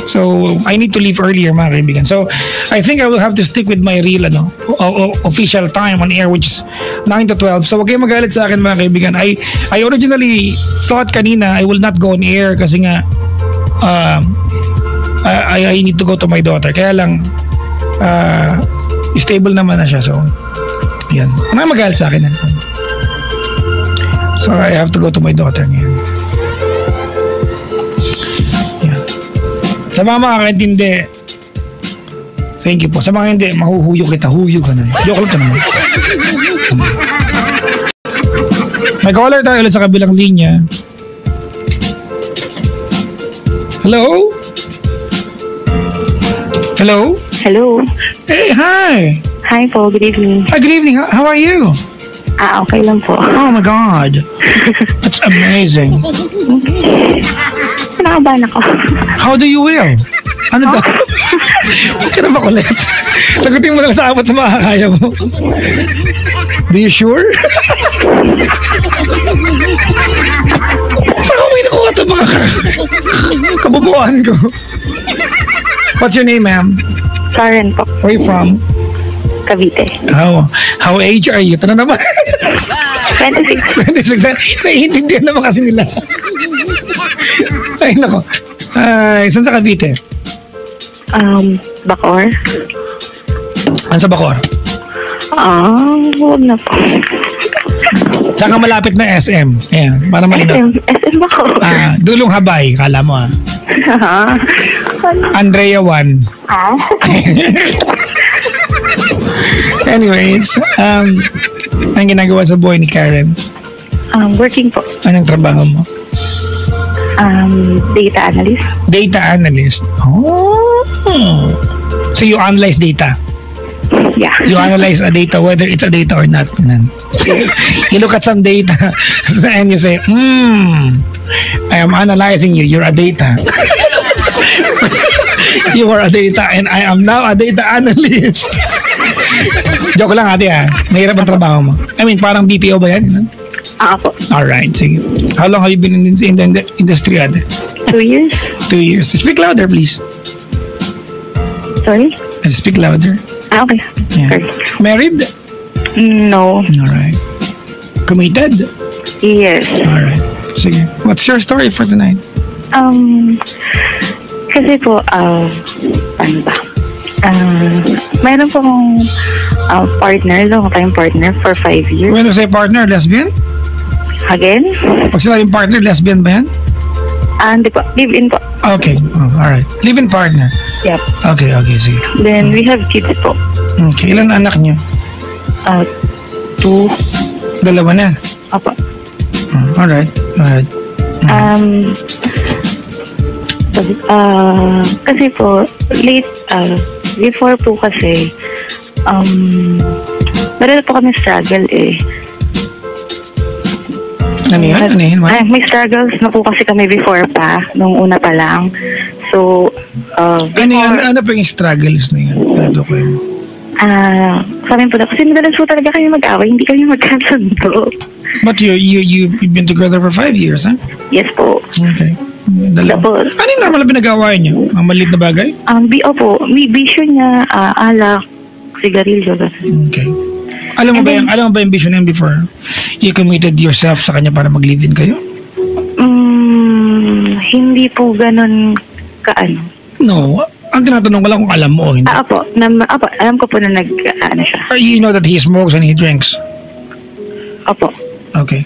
So, I need to leave earlier, mga kaibigan. So, I think I will have to stick with my real, official time on air, which is 9 to 12. So, wag kayong magalit sa akin, mga kaibigan. I originally thought kanina I will not go on air kasi nga, I need to go to my daughter. Kaya lang, stable naman na siya. So, yan. Wala magalit sa akin. So, I have to go to my daughter ngayon. Yan. Sa mga makakaintindi, thank you po. Sa mga hindi, mahuhuyo kita. Huyo ka na. Joke lang ito naman. May caller tayo ulit sa kabilang linya. Hello? Hello? Hello. Hey, hi. Hi po, good evening. Hi, good evening. How are you? Okay lang po. Oh my God. That's amazing. Nakabahan ako. How do you will? Ano daw? Huwag ka na makulit. Sagutin mo na lang sa apat na makakaya mo. Do you sure? Saan ko may nakuha ito mga kabubuan ko? What's your name, ma'am? Karen po. Where are you from? Cavite. How age are you? Ito na naman. 26. 26 na. Naiintindihan naman kasi nila. Ay, nako. Saan sa Cavite? Bacoor. Saan sa Bacoor? Huwag na po. Saan ka malapit na SM? Ayan, para malinaw. SM Bacoor. Dulong Habay, kala mo Andrea 1. Anyways, ang ginagawa sa buhay ni Karen? Working po. Anong trabaho mo? Data analyst. Data analyst. Oh. So you analyze data? Yeah. You analyze a data whether it's a data or not. You look at some data and you say, I am analyzing you. You're a data. You are a data and I am now a data analyst. Joke lang ate Mahirap ang trabaho mo. I mean, parang BPO ba yan? Po. Alright, sige. How long have you been in the industry ate? 2 years. 2 years. Speak louder, please. Sorry? Speak louder. Okay. Yeah. Sorry. Married? No. Alright. Committed? Yes. Alright. Sige. What's your story for tonight? Kasi po, paano ba? Mayroon po akong partner, long time partner for 5 years. When you say partner, lesbian? Again? Pag sinabing partner, lesbian ba yan? Hindi po, live-in po. Okay. Alright. Live-in partner. Yep. Okay, sige. Then we have kids po. Okay. Ilan anak niyo? 2. 2 na? Opo. Alright. Kasi po, late, before po kasi, meron po kami struggle Ano yan? May struggles na po kasi kami before pa, nung una pa lang. So, before... Ano pa yung struggles na yan? Pinadukoy mo? Sabi po na, kasi madalas po talaga kami mag-away, hindi kami magkasundo. But you've been together for 5 years, huh? Yes po. Okay. Dalawa. Ano yung normal na pinag-awayan niyo? Ang maliit na bagay? Opo, may vision niya, alak, sigarilyo. Okay. Alam mo ba yung vision niya before you committed yourself sa kanya para mag-live-in kayo? Hindi po ganun kaano. No. Ang tinatanong ko lang kung alam mo o hindi. Opo, alam ko po na siya. You know that he smokes and he drinks? Opo. Okay.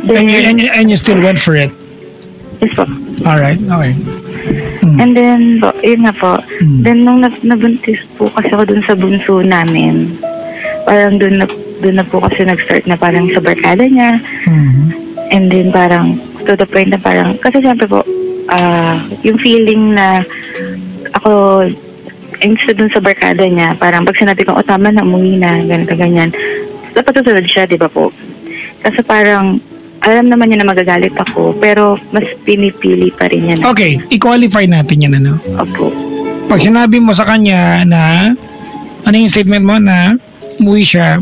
Then, and you still went for it? Yes po. Alright, okay. And then, yun nga po. Then, nung nabuntis po kasi ako dun sa bunso namin, parang dun na po kasi nag-start na parang sa barkada niya. And then, parang, to the point na parang, kasi siyempre po, yung feeling na ako, instead dun sa barkada niya, parang pag sinabi ko, tama na, umuwi na, ganyan. Dapat tusunod siya, di ba po? Kasi parang, alam naman niya na magagalit ako, pero mas pinipili pa rin niya. Okay, i-qualify natin yan, ano? Opo. Pag sinabi mo sa kanya na, ano yung statement mo na, umuwi siya,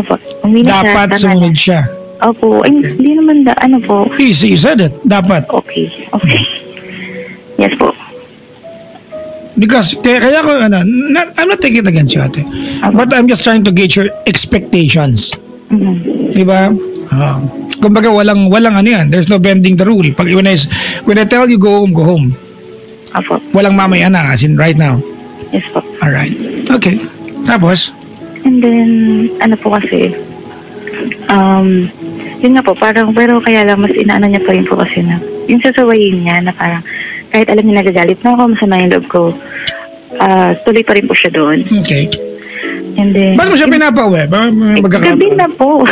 Opo, umuwi na dapat siya, sumunod siya. Opo, hindi naman ano po. You said it, dapat. Okay. Yes po. Because, kaya ko, I'm not taking it against you, ate. But I'm just trying to gauge your expectations. Diba? Kumbaga, walang ano yan. There's no bending the rule. When I tell you go home. Apo. Walang mamaya na, as in right now. Yes po. Alright. Okay. Tapos? And then, ano po kasi, yun nga po, parang, pero kaya lang, mas inaano niya pa rin po kasi na, yung sasawayin niya na parang, kahit alam niya nagagalit na ako, masama yung loob ko, tuloy pa rin po siya doon. Okay. And then, ba't mo siya pinapauwi? Gabi na po.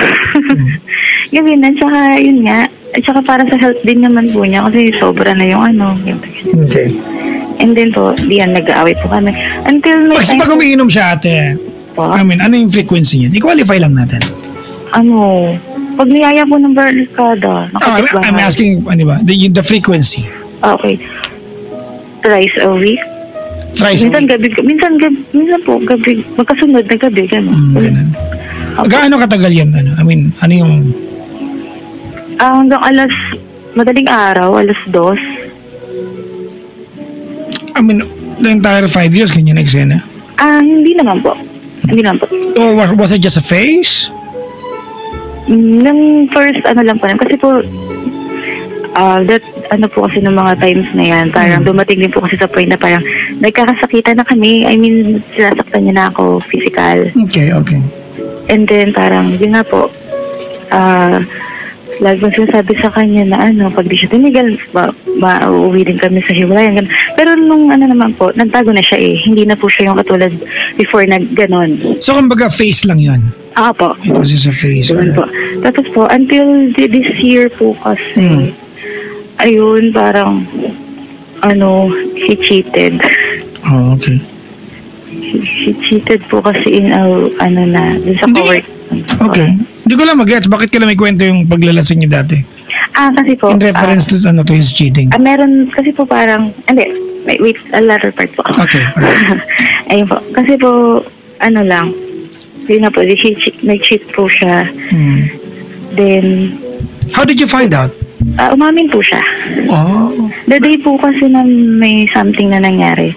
Gabi na, tsaka yun nga, at saka para sa health din naman po niya kasi sobra na yung ano. Okay. And then po, diyan nag-aaway po kami. Until may Pag umiinom siya, ate, po, I mean, ano yung frequency niya? I-qualify lang natin. Pag niyaya po ng barkada, I'm asking, ano ba, the frequency. Okay. Thrice a week. Thrice a Minsan week? minsan po gabi, magkasunod na gabi, gano'n. Ganun. Gaano katagal yan? I mean, ano yung... hanggang madaling araw, 2:00. I mean, the entire 5 years, ganyan na eksena? Hindi naman po. Or was it just a phase? Nung first, lang po, kasi po, that, ano po kasi ng mga times na yan, parang dumating din po kasi sa point na parang nagkakasakitan na kami. I mean, sinasaktan niya na ako physical. Okay. And then parang, yun nga po, lagi kong sinasabi sa kanya na pag di siya tinigal, mauwi din kami sa hiwalayan. Pero nung naman po, nagtago na siya eh. Hindi na po siya yung katulad before na ganon. So, kumbaga, face lang yun. Po. It was just a face. Ganun po. Tapos po, until this year po kasi, ayun, parang, he cheated. Oh, okay. He cheated po kasi in, dun sa cowork. Okay. Hindi ko lang mag-gets. Bakit ka lang may kwento yung paglalasing niya dati? Kasi po. In reference to his cheating. Meron, kasi po parang, wait, a latter part po. Okay. Alright. Ayun po. Kasi po, lang, yun na po, nag-cheat po siya. Then, how did you find out? Umamin po siya. Oh. The day po kasi na may something na nangyari,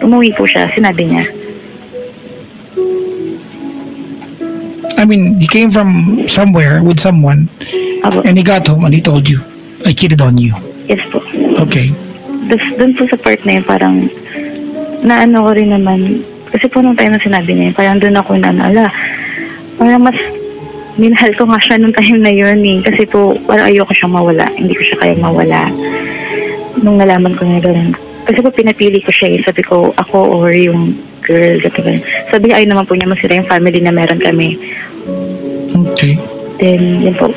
umuwi po siya, sinabi niya. I mean, he came from somewhere with someone, and he got home and he told you, I cheated on you. Yes po. Okay. Doon po sa part na yun, parang, naano ko rin naman, kasi po nung time na sinabi niya yun, parang doon ako parang mas, minahal ko nga siya nung time na yun eh. Kasi po, parang ayoko siyang mawala. Hindi ko siya kayang mawala. Nung nalaman ko na gano'n. Kasi po, pinapili ko siya eh. Sabi ko, ako or yung girl. Ganun. Sabi niya, ay naman po niya masira yung family na meron kami. Okay. Then, yun po.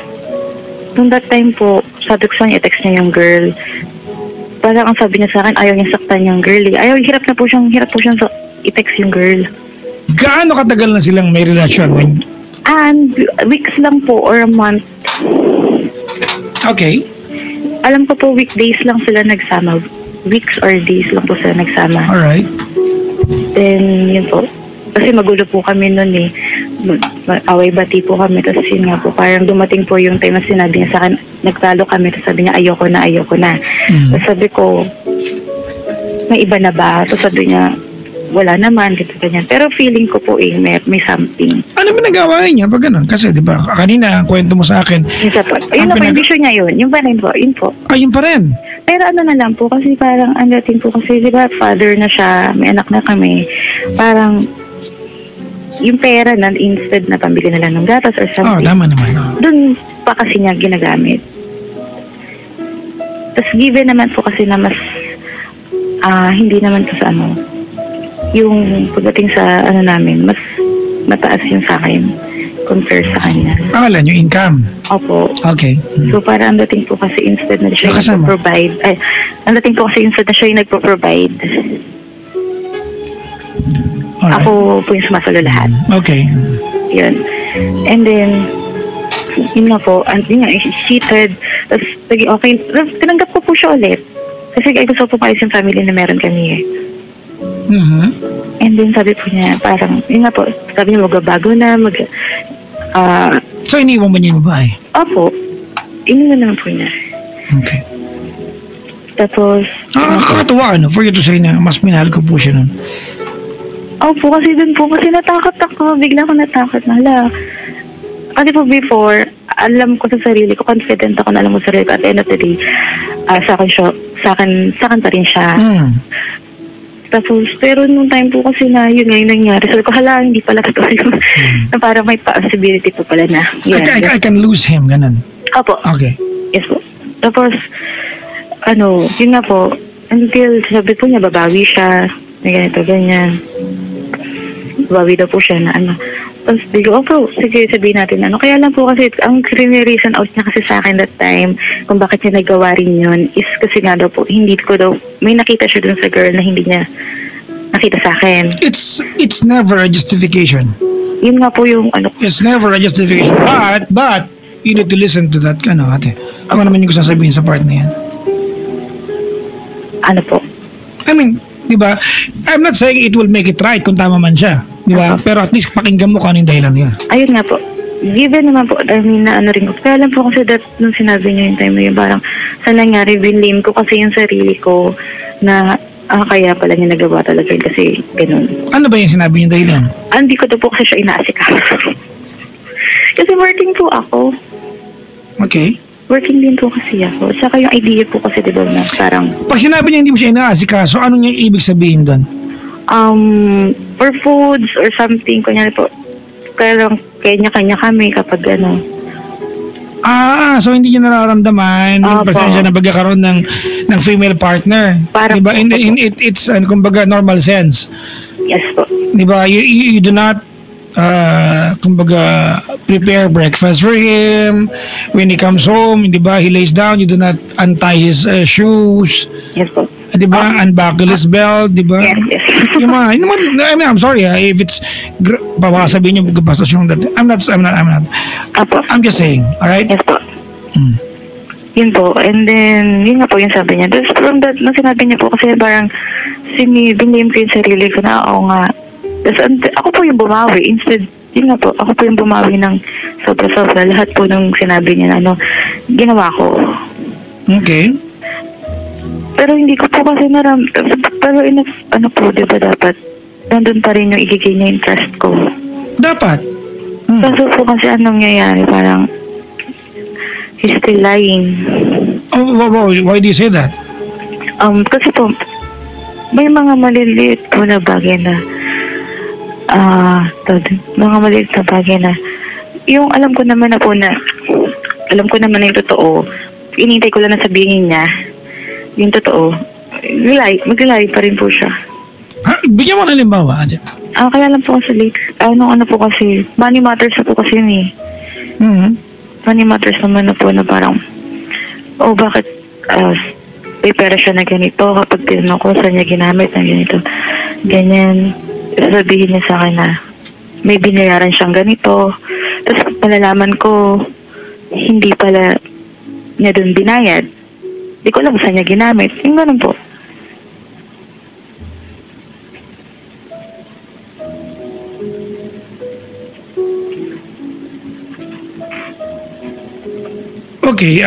Nung that time po, sabi ko sa niya, i-text niya yung girl. Parang ang sabi niya sa akin, ayaw niya saktan yung girl eh. Hirap po siyang i-text yung girl. Gaano katagal na silang may relasyon? Weeks lang po or a month. Okay. Alam ko po, weekdays lang sila nagsama. Weeks or days lang po sila nagsama. Alright. Then, yun po. Kasi magulo po kami nun eh. Away-bati po kami. Tapos yun nga po, parang dumating po yung time na sinabi niya sa akin, nagtalo kami. Tapos sabi niya, ayoko na. Tapos sabi ko, may iba na ba? Tapos sabi niya, wala naman, ganyan. Pero feeling ko po may something. Ano ba nagawa niya pag ganun? Kasi di ba kanina ang kwento mo sa akin. Ayun na po, yung vision niya yun. Yung pa rin po, yun po. Yun pa rin. Pero na lang po, kasi parang ang dating po kasi, di ba, father na siya, may anak na kami. Parang, yung pera na instead na pambili na lang ng gatas or something. Tama naman. Doon pa kasi niya ginagamit. Tapos given naman po kasi na mas, hindi naman to sa yung pagdating sa namin, mas mataas yung sa akin compare sa kanya. Akala nyo income? Opo. Okay. So para ang dating po kasi instead na siya yung nagpo-provide, ang dating po kasi instead na siya yung nagpo-provide, alright. Ako po yung sumasalo lahat. Okay. Yun. And then, yun nga po, yun nga, cheated, tapos naging okay, tinanggap ko po siya ulit. Kasi gusto po kayo yung family na meron kami eh. And then sabi po niya, parang, yun nga po, sabi niya magbabago na, so iniwan mo niya yung babae? Opo. Iniwan naman po niya. Okay. Tapos, kakatuwa for you to say na mas minahal ko po siya nun. Opo, kasi dun po, kasi natakot ako, bigla ko natakot na, kasi po before, alam ko sa sarili ko, confident ako na alam ko sa sarili ko, at the end of the day, sa akin pa rin siya. Tapos, pero nung time po kasi na yun nga yung nangyari, sabi ko, hindi pala totoo yun. Na parang may possibility po pala na. Yeah, I can lose him, ganun. Opo. Okay. Yes po. Tapos, yun nga po, until sabi po niya, babawi siya, na ganito, ganyan. Babawi daw po siya na Tapos, digo, sige, sabihin natin Kaya lang po kasi, ang reason out niya kasi sa akin that time, kung bakit niya nagawa rin yun, is kasi nga daw po, hindi ko daw, may nakita siya dun sa girl na hindi niya nakita sa akin. It's never a justification. Yun nga po yung It's never a justification. But, you need to listen to that, ate. Ano naman yung gusto sabihin sa part na yan? Ano po? I mean, di ba, I'm not saying it will make it right kung tama man siya. Di ba? Pero at least pakinggan mo kung ano yung dahilan niya. Ayun nga po. Given naman po, na rin ko. Kaya alam po kasi nung sinabi niya yung time na yun, parang sa nangyari, binlame ko kasi yung sarili ko na kaya pala niya nagawa talaga yun kasi ganun. Ano ba yung sinabi niya dahilan? Hindi ko to po kasi siya inaasikaso. Kasi working po ako. Okay. working din po kasi ako. Saka yung idea po kasi, di ba, na parang, Pag sinabi niya hindi mo siya inaasikaso, ano niya ibig sabihin doon? for foods or something, kunyari po, parang kanya-kanya kami kapag ano. So hindi niya nararamdaman yung Opo. presensya na pagkakaroon ng female partner. Parang diba? po. It's kumbaga normal sense. Yes po. Diba? You do not kumbaga prepare breakfast for him when he comes home, diba? He lays down, you do not untie his shoes. Yes po. Diba? Unbuckle his belt, diba? Yes. Yung mga, I mean, I'm sorry if it's baka sabihin niyo bastos yung that. I'm not. Apo. I'm just saying, alright? Yes po. Hmm. Yun po. And then, yun nga po yung sabi niya. Tapos from that, nung sinabi niya po kasi parang biname ko yung sarili ko na ako nga. Tapos ako po yung bumawi. Instead, yun nga po, ako po yung bumawi ng sobra-sobra. Lahat po nung sinabi niya na ginawa ko. Okay. Pero hindi ko po kasi pero ano po, di ba dapat, nandun pa rin yung igigay niya yung trust ko. Dapat. Kaso po kasi anong nangyayari, parang, he's still lying. Why do you say that? Kasi po, may mga maliliit po na bagay na, mga maliliit na bagay na, yung alam ko naman na yung totoo, inintay ko lang na sabihin niya, yung totoo, mag-lie pa rin po siya. Bigyan mo ng halimbawa, ate. Kaya lang po kasi late, ano po kasi, money matters na po kasi yun eh. Mm-hmm. Money matters naman na po na parang, bakit may pera siya na ganito kapag tinanong ko saan niya ginamit na ganito. Ganyan. Sabihin niya sa akin na may binayaran siyang ganito. Tapos malalaman ko, hindi pala niya doon binayad. Hindi ko alam saan niya ginamit. Yung ganun po. Okay,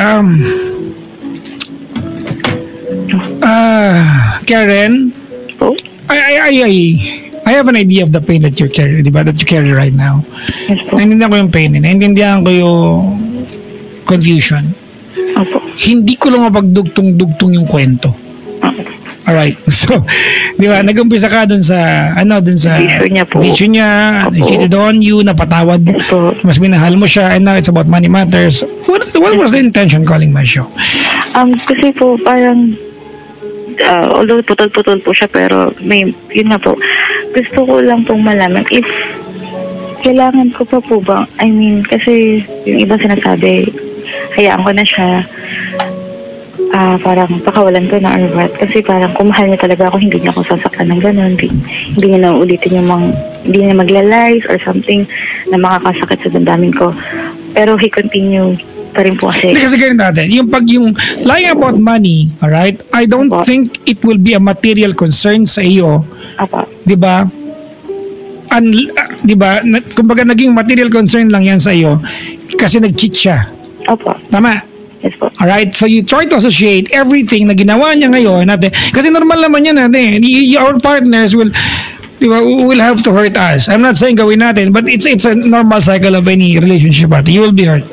Karen, Po? I have an idea of the pain that you carry, di ba? That you carry right now. Yes po. Naintindihan ko yung pain, naintindihan ko yung confusion. Opo. Hindi ko lang mapagdugtong-dugtong yung kwento. Alright. So, di ba, nag-umpisa ka dun sa Issue niya po. issue niya, Opo. he cheated on you, napatawad, Yes po. mas minahal mo siya, and now it's about money matters. What was the intention calling my show? Kasi po, parang, although putol-putol po siya, pero yun nga po, gusto ko lang pong malaman if kailangan ko pa po ba, I mean, kasi yung iba sinasabi, hayaan ko na siya, parang pakawalan ko na or what. Kasi parang kung mahal niya talaga ako, hindi niya ako sasaktan ng gano'n. Hindi niya na ulitin hindi niya magla-lies or something na makakasakit sa damdamin ko. Pero he continue pa rin po kasi. Hindi kasi ganun natin. Yung lying about money, alright, I don't Apo. think it will be a material concern sa iyo. Apa. Di ba? Di ba? Kumbaga naging material concern lang yan sa iyo kasi nag-cheat siya. Apa. Tama? Yes po. Alright? So you try to associate everything na ginawa niya ngayon natin. Kasi normal naman yan natin. Our partners will have to hurt us. I'm not saying gawin natin, but it's a normal cycle of any relationship. You will be hurt.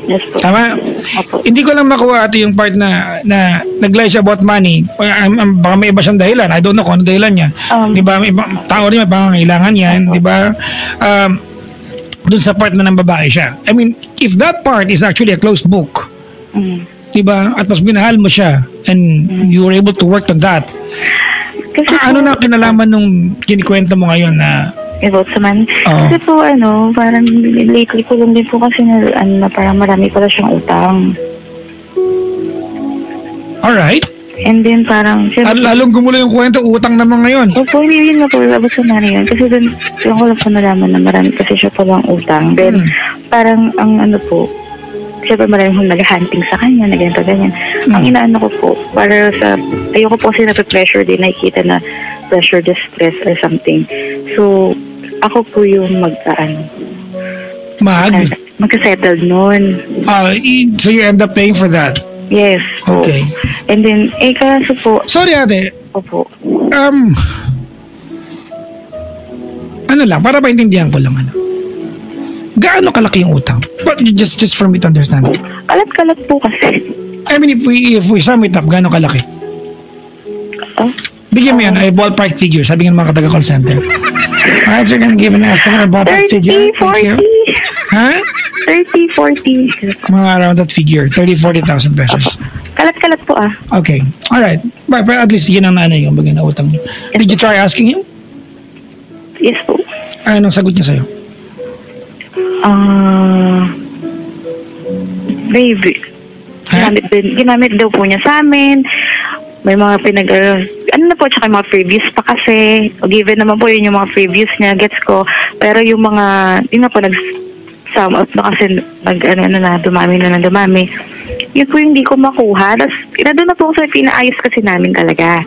Yes po. Tama? Opo. Hindi ko lang makuha ito yung part na nag-lie siya about money. Baka may iba siyang dahilan. I don't know kung ano dahilan niya. Di ba? May tao rin may pangangailangan yan. Di ba? Dun sa part na ng babae siya. I mean, if that part is actually a closed book, di ba? At mas binahal mo siya and you were able to work on that. Kasi Ano na kinalaman nung kinikwento mo ngayon na about sa money. Oo. Kasi po parang lately ko lang din po kasi na parang marami pala siyang utang. alright? And then parang, Lalong gumulo yung kwento, utang naman ngayon. opo, hindi yun nga po, abot sa nanay yun. Kasi doon ko lang po nalaman na marami kasi siya palang utang. Then, parang ang siyempre marami hong nag-hunting sa kanya, na ganyan. Ang inaano ko po, para ayoko po kasi na-pressure din, nakikita na pressure, distress or something. So, ako po yung magka-settled noon. So you end up paying for that? Yes. Po. Okay. And then, kaso po, Sorry ate, opo. ano lang, para maintindihan ko lang Gaano kalaki yung utang? But just for me to understand. Kalat-kalat po kasi. I mean, if we sum it up, gaano kalaki? Oh, Bigyan mo yan, ay ballpark figure, sabi ng mga taga-call center. Alright, sir, gonna give an estimate of ballpark 30, figure. 40. Ha? 30, 40. Mga around that figure, 30,000-40,000 pesos. Kalat-kalat po ah. Okay, alright. But at least yun ang yung bagay na utang niyo. Did you try asking him? Yes po. Anong sagot niya sa'yo? Baby. Ha? Ginamit daw po niya sa amin. May mga ano na po, tsaka yung mga previous pa kasi. O given naman po yun yung mga previous niya, gets ko. Pero yung mga, yun nga po, nag-sum up na kasi, dumami na dumami. Yun po yung hindi ko makuha. Tapos, doon na po kasi pinaayos kasi namin talaga.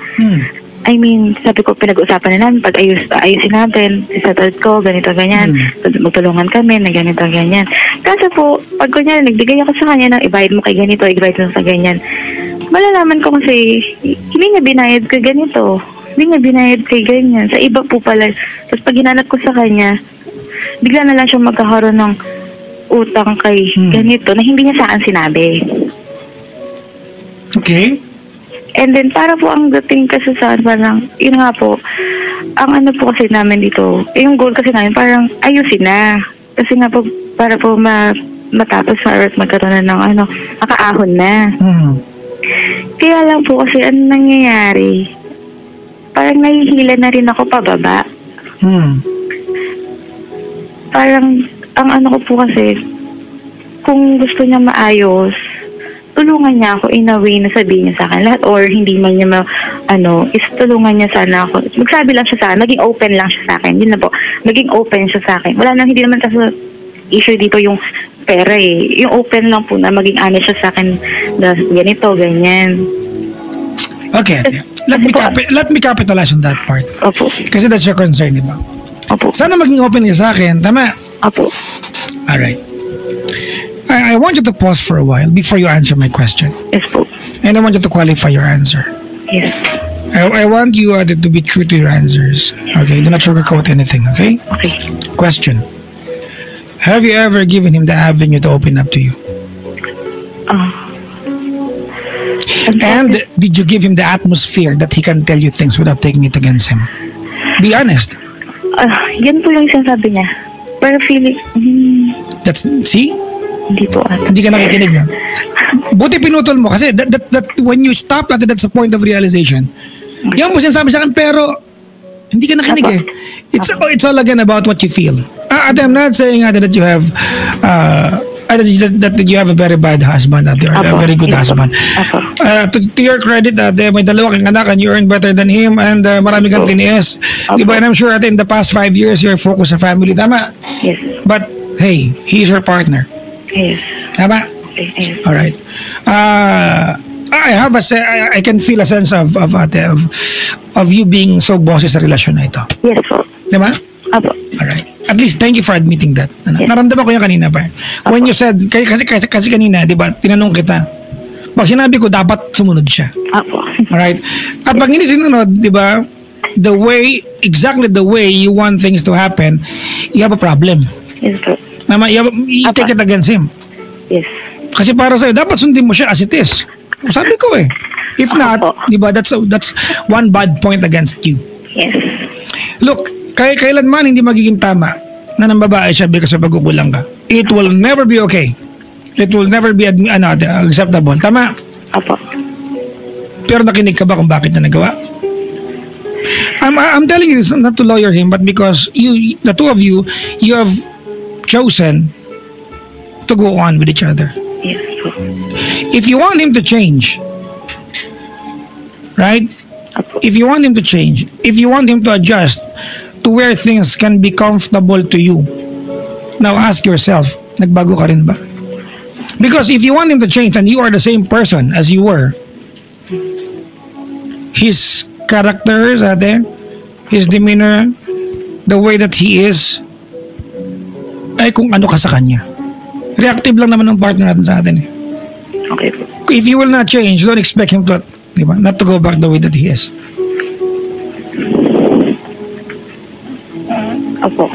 I mean, sabi ko, pinag-usapan na namin, pag ayusin natin, isettled ko, ganito, ganyan, magtulungan kami, na ganito, ganyan. Kasi po, pag kunyari, nagbigay ako sa kanya ng ibayad mo kay ganito, ibayad mo sa ganyan, malalaman ko kasi, hindi niya binayad kay ganito, hindi niya binayad kay ganyan, sa iba po pala. Tapos pag hinanap ko sa kanya, bigla na lang siya magkakaroon ng utang kay ganito, na hindi niya sa akin sinabi. Okay. And then, para po ang dating kasi sa parang, yun nga po, ang ano po kasi namin dito, yung goal kasi namin, parang ayusin na. Kasi nga po, para po matapos sa earth, magkaroon na ng makaahon na. Kaya lang po kasi, ano nangyayari? Parang nahihila na rin ako pababa. Parang, ang ano ko po kasi, kung gusto niya maayos, tulungan niya ako in a way na sabihin niya sa akin lahat or hindi man niya is tulungan niya sana ako. Magsabi lang siya sa akin, maging open lang siya sa akin. Yun na po, maging open siya sa akin. Wala nang, hindi naman kasi issue dito yung pera eh. Yung open lang po na maging honest siya sa akin na ganito, ganyan. Okay. Let me capitalize on that part. Opo. Kasi that's your concern, di ba? Opo. Sana maging open ka sa akin. Tama? Opo. Alright. I want you to pause for a while before you answer my question. Yes po. And I want you to qualify your answer. Yes. I want you to be true to your answers. Okay? Do not sugarcoat anything, okay? Okay. Question. Have you ever given him the avenue to open up to you? And did you give him the atmosphere that he can tell you things without taking it against him? Be honest. Yan po yung sinasabi niya. Pero feeling, See? hindi po. Hindi ka nakikinig na. Buti pinutol mo kasi that when you stop that's the point of realization. Yan po sinasabi sa akin pero hindi ka nakinig eh. It's all again about what you feel. I'm not saying that you have that you have a very bad husband or a very good husband. To your credit, may dalawa kang anak and you earn better than him and marami kang tiniis. Diba? And I'm sure in the past 5 years you're focused sa family. Tama? Yes. But hey, he's your partner. Yes. Tama? Yes. All right. I can feel a sense of you being so bossy sa relasyon na ito. Yes po. Diba? Apo. Alright. At least thank you for admitting that. Yes. Naramdaman ko yan kanina pa. When you said, kasi kanina, di ba, tinanong kita, pag sinabi ko, dapat sumunod siya. Apo. Alright? At pag hindi sinunod, di ba, exactly the way you want things to happen, you have a problem. Yes po. You take it against him. Yes. Kasi para sa'yo, dapat sundin mo siya as it is. Sabi ko eh. If not, di ba, that's one bad point against you. Yes. Look, kailanman hindi magiging tama na ng babae siya because may pagkukulang ka. It will never be okay. It will never be acceptable. Tama? Apo. Pero nakinig ka ba kung bakit na nagawa? I'm telling you this not to lawyer him, but because the two of you have chosen to go on with each other. Yes po. If you want him to change, right? Apo. If you want him to change, if you want him to adjust to where things can be comfortable to you, now ask yourself, nagbago ka rin ba? Because if you want him to change and you are the same person as you were, his character, his demeanor, the way that he is, ay kung ano ka sa kanya. Reactive lang naman ng partner natin sa atin eh. Okay po. If you will not change, don't expect him to, di ba, not to go back the way that he is. Opo.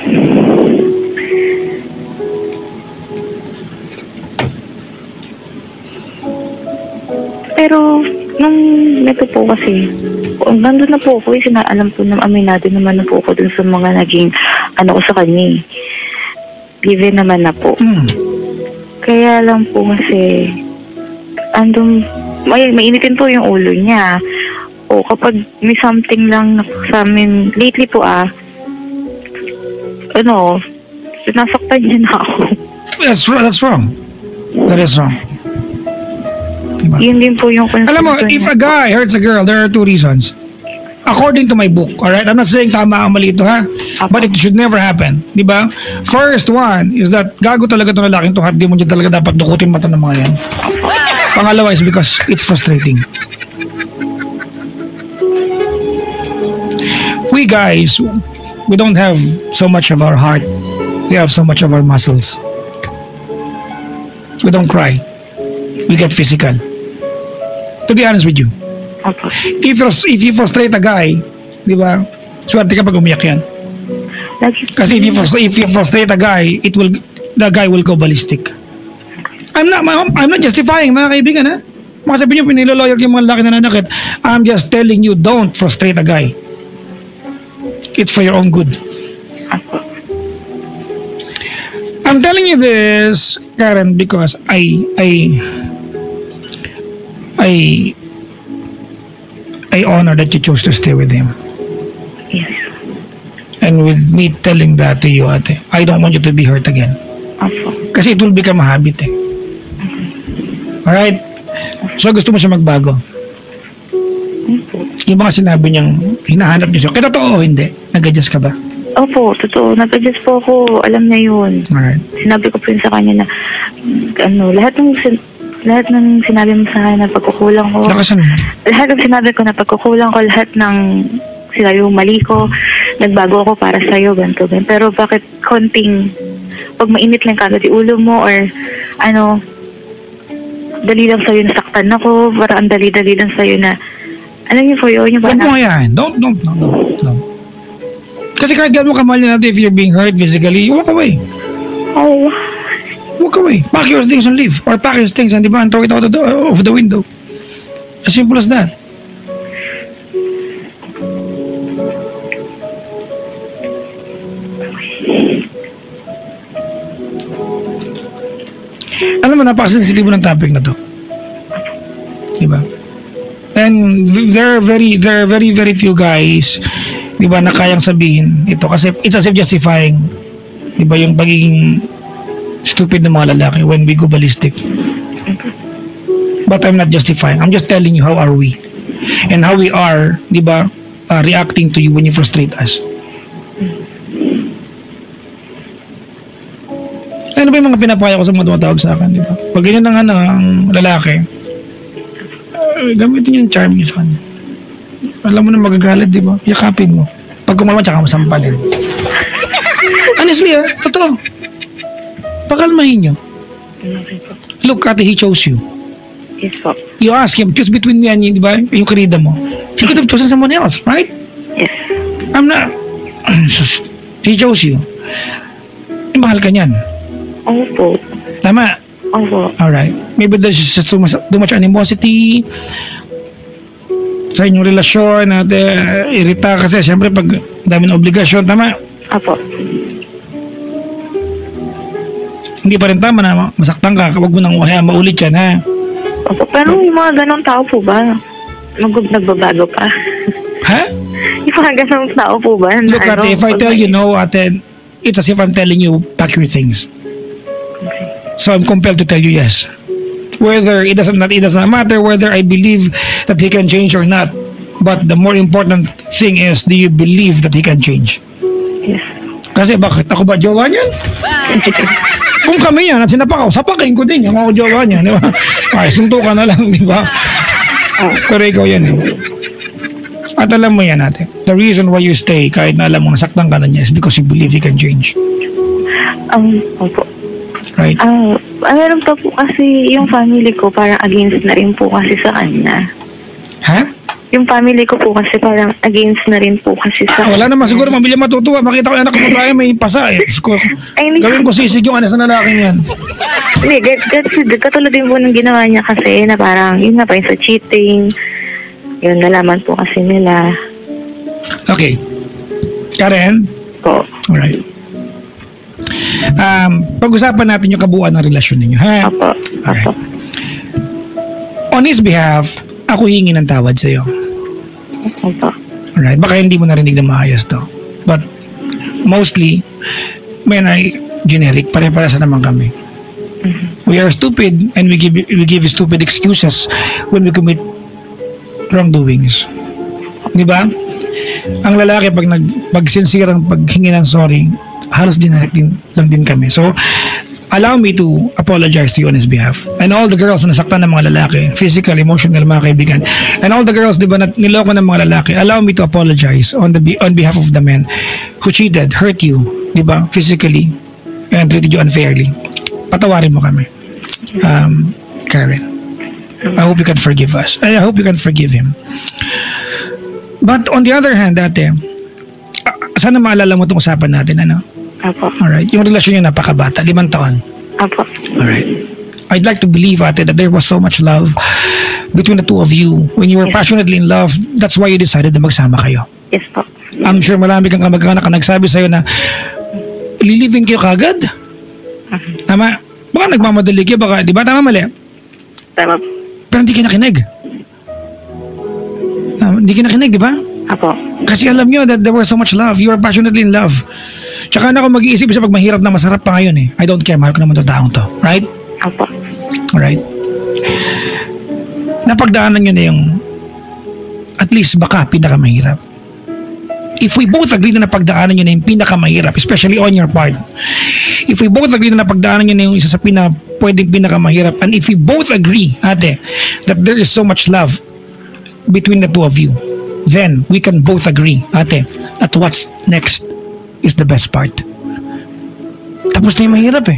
Pero, nung neto po kasi, nandun na po ako, alam po na aminado naman na po ako dun sa mga naging, ko sa kanya. Given naman na po. Kaya lang po kasi, mainitin po yung ulo niya. O kapag may something lang sa amin, lately po sinasaktan niya na ako. That's wrong. That is wrong. Diba? Yun din po yung concern. Alam mo, if a guy hurts a girl, there are two reasons. According to my book, alright? I'm not saying tama ang mali ito, ha? But it should never happen. Diba? First one is that gago talaga itong lalaking ito, di mo dyan talaga dapat dukutin mata ng mga yan. Pangalawa is because it's frustrating. We guys, we don't have so much of our heart. We have so much of our muscles. We don't cry. We get physical. To be honest with you. If you frustrate a guy, di ba? Swerte ka pag umiyak yan. Kasi if you frustrate a guy, the guy will go ballistic. I'm not justifying, mga kaibigan, ha? Makasabi nyo, piniloloyer yung mga lalaki na nanakit. I'm just telling you, don't frustrate a guy. It's for your own good. I'm telling you this, Karen, because I honor that you chose to stay with him. Yes. And with me telling that to you, ate, I don't want you to be hurt again. Kasi it will become a habit, eh. Alright? So gusto mo siya magbago? Yung mga sinabi niyang hinahanap niya siya. Kaya totoo, hindi? Nag-adjust ka ba? Opo, totoo. Nag-adjust po ako. Alam niya yun. Alright. Sinabi ko po yun sa kanya na, lahat ng sinabi mo sa akin na pagkukulang ko. Lahat ng sinabi ko na pagkukulang ko, lahat ng sinabi mo mali ko, nagbago ako para sa'yo, ganito. Pero bakit konting, pag mainit lang kagad yung ulo mo or dali lang sa'yo nasaktan ako, para ang dali-dali lang sa'yo na, alam niyo po yun, yung parang... Huwag mo yan. Don't. Kasi kahit gano'n mo kamahal niya natin if you're being hurt physically, walk away. Oh. Walk away. Pack your things and leave. Or pack your things and, and throw it out of the window. As simple as that. Alam mo, napaka-sensitive ng topic na to. Diba? And there are very few guys, diba, na kayang sabihin ito kasi it's as if justifying, diba, yung pagiging stupid ng mga lalaki when we go ballistic. But I'm not justifying. I'm just telling you how are we and how we are, diba, reacting to you when you frustrate us. Ano ba yung mga pinapaya ko sa mga tumatawag sa akin, diba? Pag ganyan ang lalaki, gamitin yung charm niya sa kanya. Alam mo na magagalit, di ba? Yakapin mo. Pag kumalma, tsaka masampalin. Honestly, totoo. Pakalmahin nyo. Look, ate, he chose you. Yes, po. You ask him, choose between me and you, di ba? Yung karida mo. He could have chosen someone else, right? Yes. I'm not... He chose you. Mahal ka niyan. Opo. Tama. Opo. Alright. Maybe there's just too much animosity sa inyong relasyon at irita kasi siyempre pag dami ng obligasyon, tama? Opo. Hindi pa rin tama na masaktan ka, huwag mo nang maulit yan, ha? Opo. Pero yung mga ganong tao po ba, nagbabago pa? Ha? Yung mga ganong tao po ba? Look, ate, if I tell you no, ate, it's as if I'm telling you, pack your things. Okay. So I'm compelled to tell you yes. Whether it doesn't matter whether I believe that he can change or not. But the more important thing is, do you believe that he can change? Yes. Kasi bakit? Ako ba jowa niyan? Kung kami yan at sinapak ako, sapakin ko din yung ako jowa niya, di ba? Ay, suntukan na lang, di ba? Pero ikaw yan eh. At alam mo yan ate, the reason why you stay kahit na alam mo nasaktan ka na niya is because you believe he can change. Opo. Right? Meron pa po kasi yung family ko parang against na rin po kasi sa kanya. Ha? Yung family ko po kasi parang against na rin po kasi sa wala naman siguro mabili matutuwa. Makita ko yung anak ko babae may pasa eh. Gawin ko sisig yung anak sa lalaking yan. Hindi, katulad din po ng ginawa niya kasi na parang, yun nga pa yung sa cheating. Yun, nalaman po kasi nila. Okay. Karen? Po. Alright. Pag-usapan natin yung kabuuan ng relasyon ninyo, ha? Opo. Opo. On his behalf, ako hingi ng tawad sa'yo. Opo. Alright? Baka hindi mo narinig na maayos to. But, mostly, men ay generic. Pare-parasa naman kami. We are stupid and we give stupid excuses when we commit wrongdoings. Di ba? Ang lalaki pag sincere ang paghingi ng sorry, halos generic lang din kami. So, allow me to apologize to you on his behalf. And all the girls na nasaktan ng mga lalaki, physical, emotional, mga kaibigan. And all the girls, di ba, na niloko ng mga lalaki, allow me to apologize on behalf of the men who cheated, hurt you, di ba, physically, and treated you unfairly. Patawarin mo kami. Karen. I hope you can forgive us. I hope you can forgive him. But on the other hand, ate, sana maalala mo itong usapan natin, ano? Apo. Alright. Yung relasyon niya napakabata, 5 taon. Apo. Alright. I'd like to believe, ate, that there was so much love between the two of you. When you were passionately in love, that's why you decided na magsama kayo. Yes po. I'm sure marami kang kamag-anak na nagsabi sa'yo na liliving kayo kagad. Tama? Baka nagmamadali kayo, baka, di ba? Tama, mali? Tama. Pero hindi ka nakinig. Hindi ka nakinig, di ba? Apo. Kasi alam nyo that there was so much love. You were passionately in love. Tsaka na ako mag-iisip sa pag mahirap na masarap pa ngayon eh. I don't care. Mahal ko naman itong taong to. Right? Apo. Alright. Napagdaanan nyo na yung at least baka pinakamahirap. If we both agree na napagdaanan nyo na yung pinakamahirap, especially on your part, if we both agree na napagdaanan nyo na yung isa sa pwedeng pinakamahirap, and if we both agree, ate, that there is so much love between the two of you, then we can both agree, ate, that what's next is the best part. Tapos na yung mahirap eh.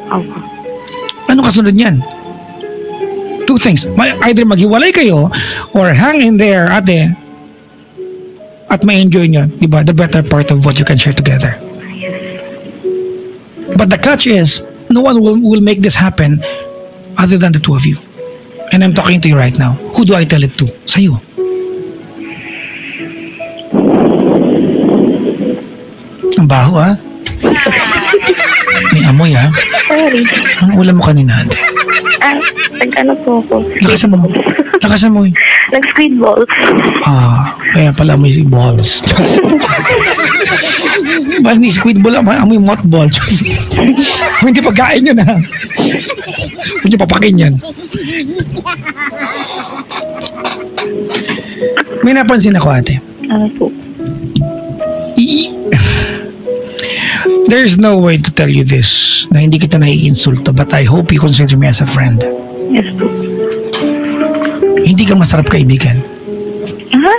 Apo. Ano kasunod niyan? Two things. Either maghiwalay kayo or hang in there, ate, at ma-enjoy nyo, di ba, the better part of what you can share together. But the catch is, no one will make this happen other than the two of you. And I'm talking to you right now. Who do I tell it to? Sa'yo. Ang baho, ha? May amoy, ha? Sorry. Ang ulam mo kanina, ate. Nag-ano po ako. Lakasan mo. Lakasan mo. Nag-squid balls. Kaya pala may balls. Bakit ni squid ball, amoy mothball. Hindi pagkain yun, ha? Hindi papakin yan. May napansin ako, ate. Ano po? There's no way to tell you this na hindi kita naiinsulto, but I hope you consider me as a friend. Yes po. Hindi ka masarap kaibigan Ha?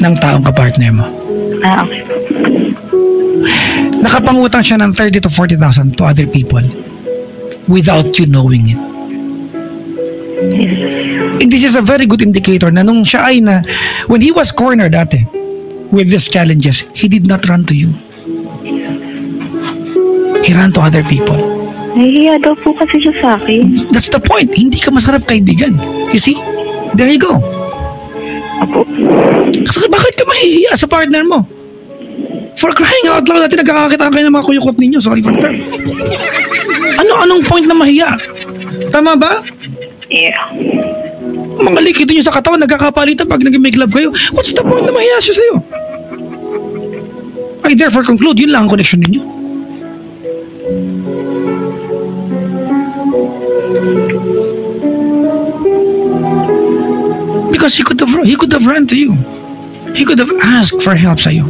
ng taong kapartner mo. Okay po. Nakapangutang siya ng 30 to 40,000 to other people without you knowing it. Yes. And this is a very good indicator na nung siya ay when he was cornered, ate, with these challenges, he did not run to you. He ran to other people. Nahihiya daw po kasi siya sa akin. That's the point. Hindi ka masarap kaibigan. You see? There you go. Apo. Kasi bakit ka mahihiya sa partner mo? For crying out loud, dati nagkakakitaan kayo ng mga kuyukot ninyo. Sorry for the term. Anong point na mahiya? Tama ba? Yeah. Mga likito nyo sa katawan, nagkakapalitan pag nag-make love kayo. What's the point na mahiya siya sa'yo? I therefore conclude, yun lang ang connection ninyo. Because he could have run to you. He could have asked for help sa'yo.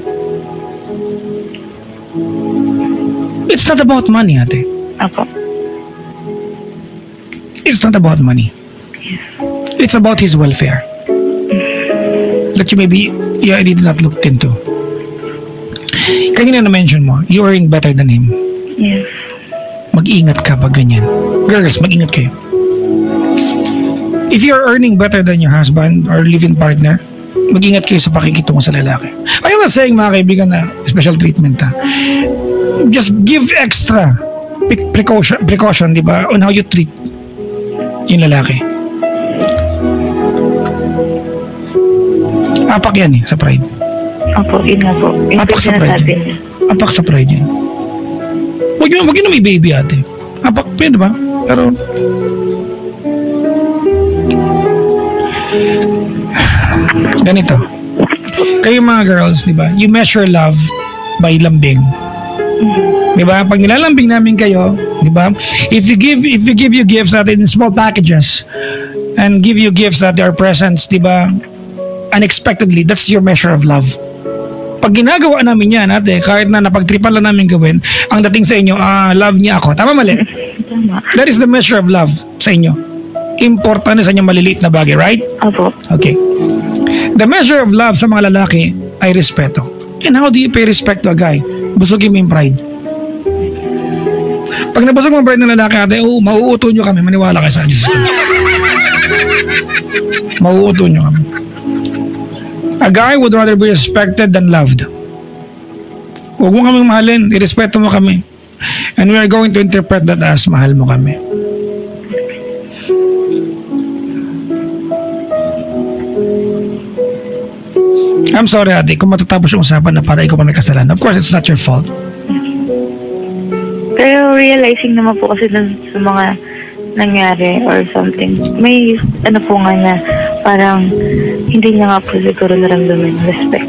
It's not about money, ate. Apo. It's not about money. It's about his welfare. That you maybe did not look into. Kanina na-mention mo, you earning better than him. Yes. Mag-ingat ka pag ganyan. Girls, mag-ingat kayo. If you're earning better than your husband or live-in partner, mag-ingat kayo sa pakikitungo sa lalaki. I'm not saying, mga kaibigan, na special treatment, ha. Just give extra precaution, di ba, on how you treat yung lalaki. Apak yan sa pride. Opo, yun nga po. Yun Apak po sa pride sinasabi yan. niya. Apak sa pride yan. Huwag yun na may baby ate. Apak pa yun, di ba? Pero ganito. Kayo mga girls, di ba? You measure love by lambing. Di ba? Pag nilalambing namin kayo, di ba? If you give you gifts at in small packages and give you gifts that are presents, di ba? Unexpectedly, that's your measure of love. Pag ginagawa namin yan, ate, kahit na napagtripan lang namin gawin, ang dating sa inyo, love niya ako. Tama, mali? Tama. That is the measure of love sa inyo. Importante sa inyo maliliit na bagay, right? Opo. Okay. The measure of love sa mga lalaki ay respeto. And how do you pay respect to a guy? Busugin mo yung pride. Pag nabusog mo ang pride ng lalaki, ate, mauuto nyo kami. Maniwala kayo sa Diyos. Mauuto nyo kami. A guy would rather be respected than loved. Huwag mo kaming mahalin. Irespeto mo kami. And we are going to interpret that as mahal mo kami. I'm sorry, ate, kung matatapos yung usapan na para ikaw pa may kasalanan. Of course, it's not your fault. Pero realizing naman po kasi dun sa mga nangyari or something, may ano po nga na parang hindi niya nga po siguro naramdaman yung respect.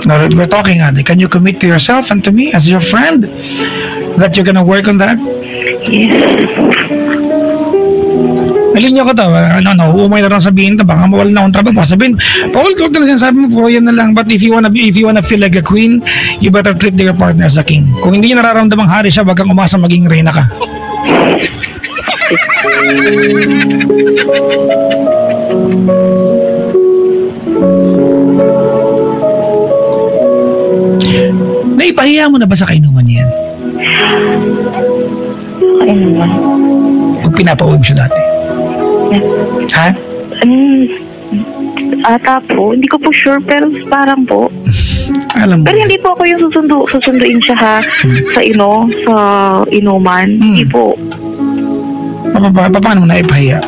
Now that we're talking, ate, can you commit to yourself and to me as your friend that you're gonna work on that? Yes. Nalinya ko to, umay na lang sabihin to, baka mawala na akong trabaho. Sabihin, Paul, huwag na lang sabi mo, puro yan na lang. But if you wanna feel like a queen, you better treat your partner as a king. Kung hindi niya nararamdamang hari siya, wag kang umasa maging reyna ka. Naipahiya mo na ba sa kainuman niyan? Okay naman. Kung pinapauwi mo siya dati? Ha? Ata po, hindi ko po sure pero parang po. Alam mo. Pero hindi po ako yung susunduin siya sa sa inuman. Hindi po. Paano mo naipahiya?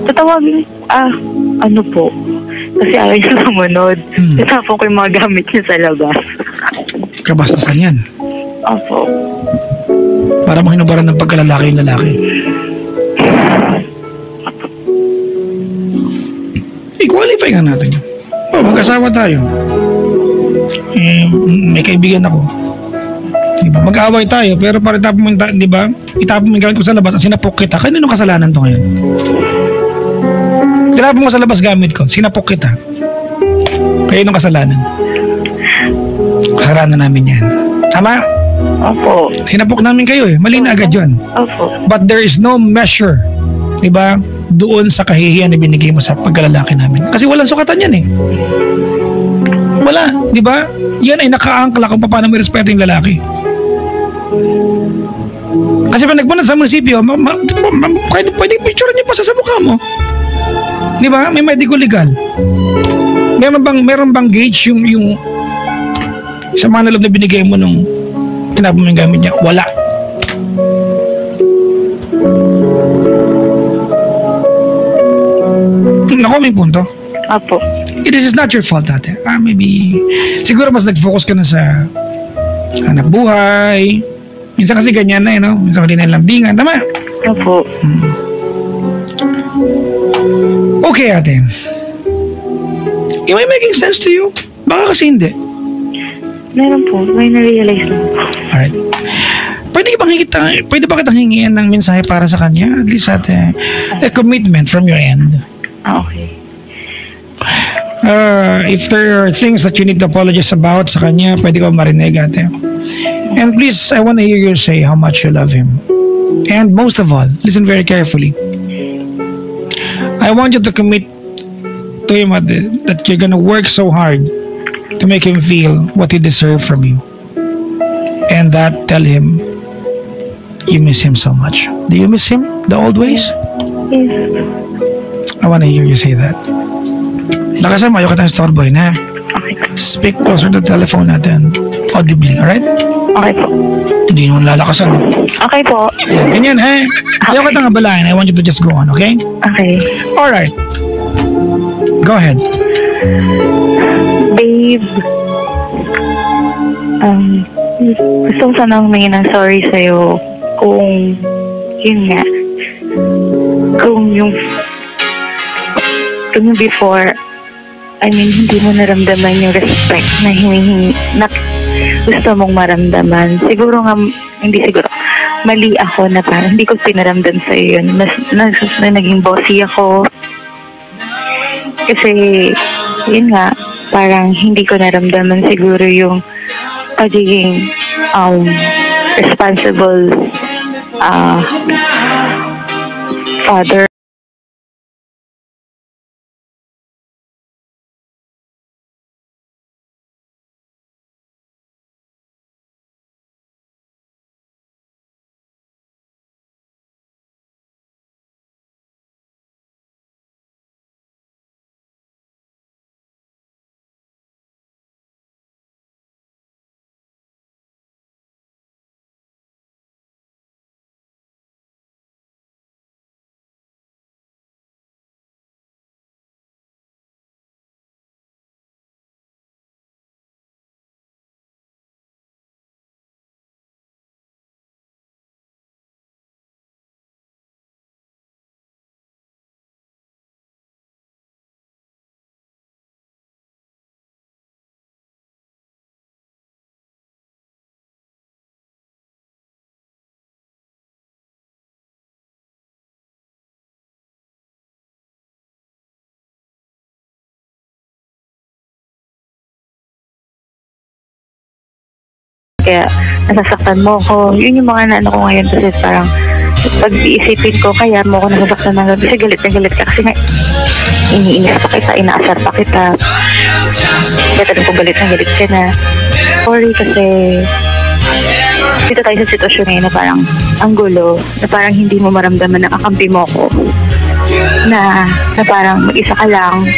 Tatawagin, ano po. Kasi ayaw niya sumunod. Natapon ko yung mga gamit niya sa labas. Kabastasan yan. Opo. Para mahinubaran ng pagkalalaki yung lalaki. I-qualify nga natin yun. Mag-asawa tayo. May kaibigan ako. Diba? Mag-aaway tayo, pero para itapon mo yung, diba? Itapon mo yung gamit ko sa labas at sinapok kita. Kanino kasalanan to ngayon? Tinapon mo sa labas gamit ko, sinapok kita. Kanino kasalanan? Kasalanan namin yan. Tama? Opo. Sinapok namin kayo Mali na agad yun. Opo. But there is no measure, diba, doon sa kahihiyan na binigay mo sa pagkalalaki namin. Kasi walang sukatan yan Wala, diba? Yan ay nakaangkla kung paano may respeto yung lalaki. Kasi pag nagpunod sa munisipyo, pwedeng picture niyo pa sa mukha mo. Diba? May medical legal. Meron bang gauge yung sa mga nalab na binigay mo nung tinapon mo yung gamit niya? Wala. Naku, may punto. Apo. It is not your fault, ate. Maybe, siguro mas nag-focus ka na sa anak buhay. Minsan kasi ganyan na no? Minsan huli na yung lambingan. Tama? Apo. Okay, ate. Am I making sense to you? Baka kasi hindi. Meron po. May na-realize na. Alright. Pwede ba kitang hingin ng mensahe para sa kanya? At least ate, a commitment from your end. Okay. If there are things that you need to apologize about sa kanya, pwede ko marinig, ate. And please, I want to hear you say how much you love him. And most of all, listen very carefully. I want you to commit to him, ate, that you're gonna work so hard to make him feel what he deserves from you. And that, tell him you miss him so much. Do you miss him? The old ways? Yes. I want to hear you say that. Lakasan mo, ayaw ka tayong store boy na. Okay. Okay. Speak closer to the telephone natin. Audibly, alright? Okay po. Hindi naman lalakasan. Okay po. Yeah, ganyan, eh. Ayaw ka tang abalahin. I want you to just go on, okay? Okay. Alright. Go ahead. Babe, gusto ko sanang humingi ng sorry sa'yo kung, yun nga, kung yung before, I mean, hindi mo naramdaman yung respect na hinihingi, na gusto mong maramdaman. Siguro nga, hindi siguro, mali ako na parang hindi ko pinaramdam sa'yo yun. Mas naging bossy ako. Kasi, yun nga, parang hindi ko naramdaman siguro yung pagiging responsible father. Kaya nasasaktan mo ko. Yun yung mga naano ko ngayon kasi parang pag iisipin ko, kaya mo ako nasasaktan ng gabi kasi galit na galit ka kasi nga iniinis pa kita, inaasar pa kita. Kaya tanong ko galit na galit ka na. Sorry kasi dito tayo sa sitwasyon ngayon na parang ang gulo, na parang hindi mo maramdaman na kakampi mo ko. Na parang mag-isa ka lang.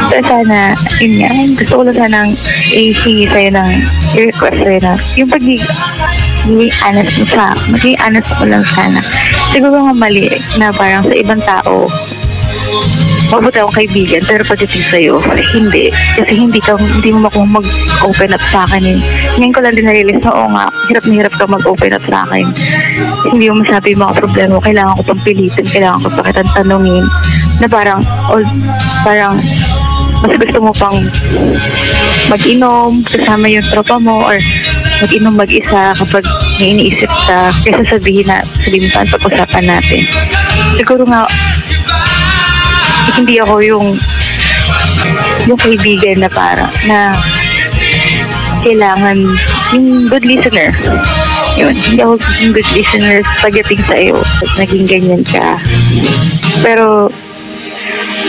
So sana, yun nga, gusto ko lang sanang i-hingi sa'yo ng i-request sa'yo na yung maging honest mo lang sana. Siguro nga mali na parang sa ibang tao, mabuti akong kaibigan, pero pagdating sa'yo, hindi. Kasi hindi mo makuha mag-open up sa akin eh. Ngayon ko lang din na-realize na, oo nga, hirap na hirap ka mag-open up sa akin. Hindi mo masabi yung mga problema mo, kailangan ko pang pilitin, kailangan ko pa kitang tanungin, na parang mas gusto mo pang mag-inom, kasama yung tropa mo, or mag-inom mag-isa kapag may iniisip ka, kaysa sabihin mo saan pag-usapan natin. Siguro nga, hindi ako yung kaibigan na parang na kailangan yung good listener. Yun, hindi ako yung good listener pagdating sa iyo at naging ganyan ka. Pero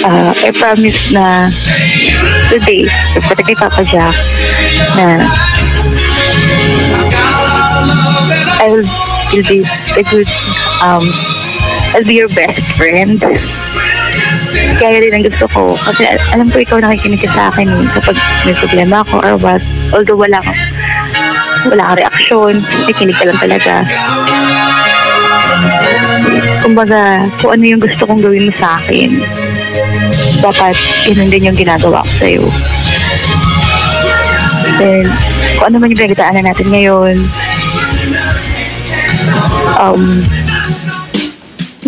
I promise na today, pati kay Papa Jack, na I'll be a good I'll be your best friend. Kaya rin ang gusto ko. Kasi alam ko ikaw nakikinig ka sa akin kapag may problema ako or what. Although wala kang reaksyon, nakikinig ka lang talaga. Kumbaga, kung ano yung gusto kong gawin mo sa akin, dapat yun din yung ginagawa ko sa'yo. Then, kung ano man yung pinagdaanan natin ngayon,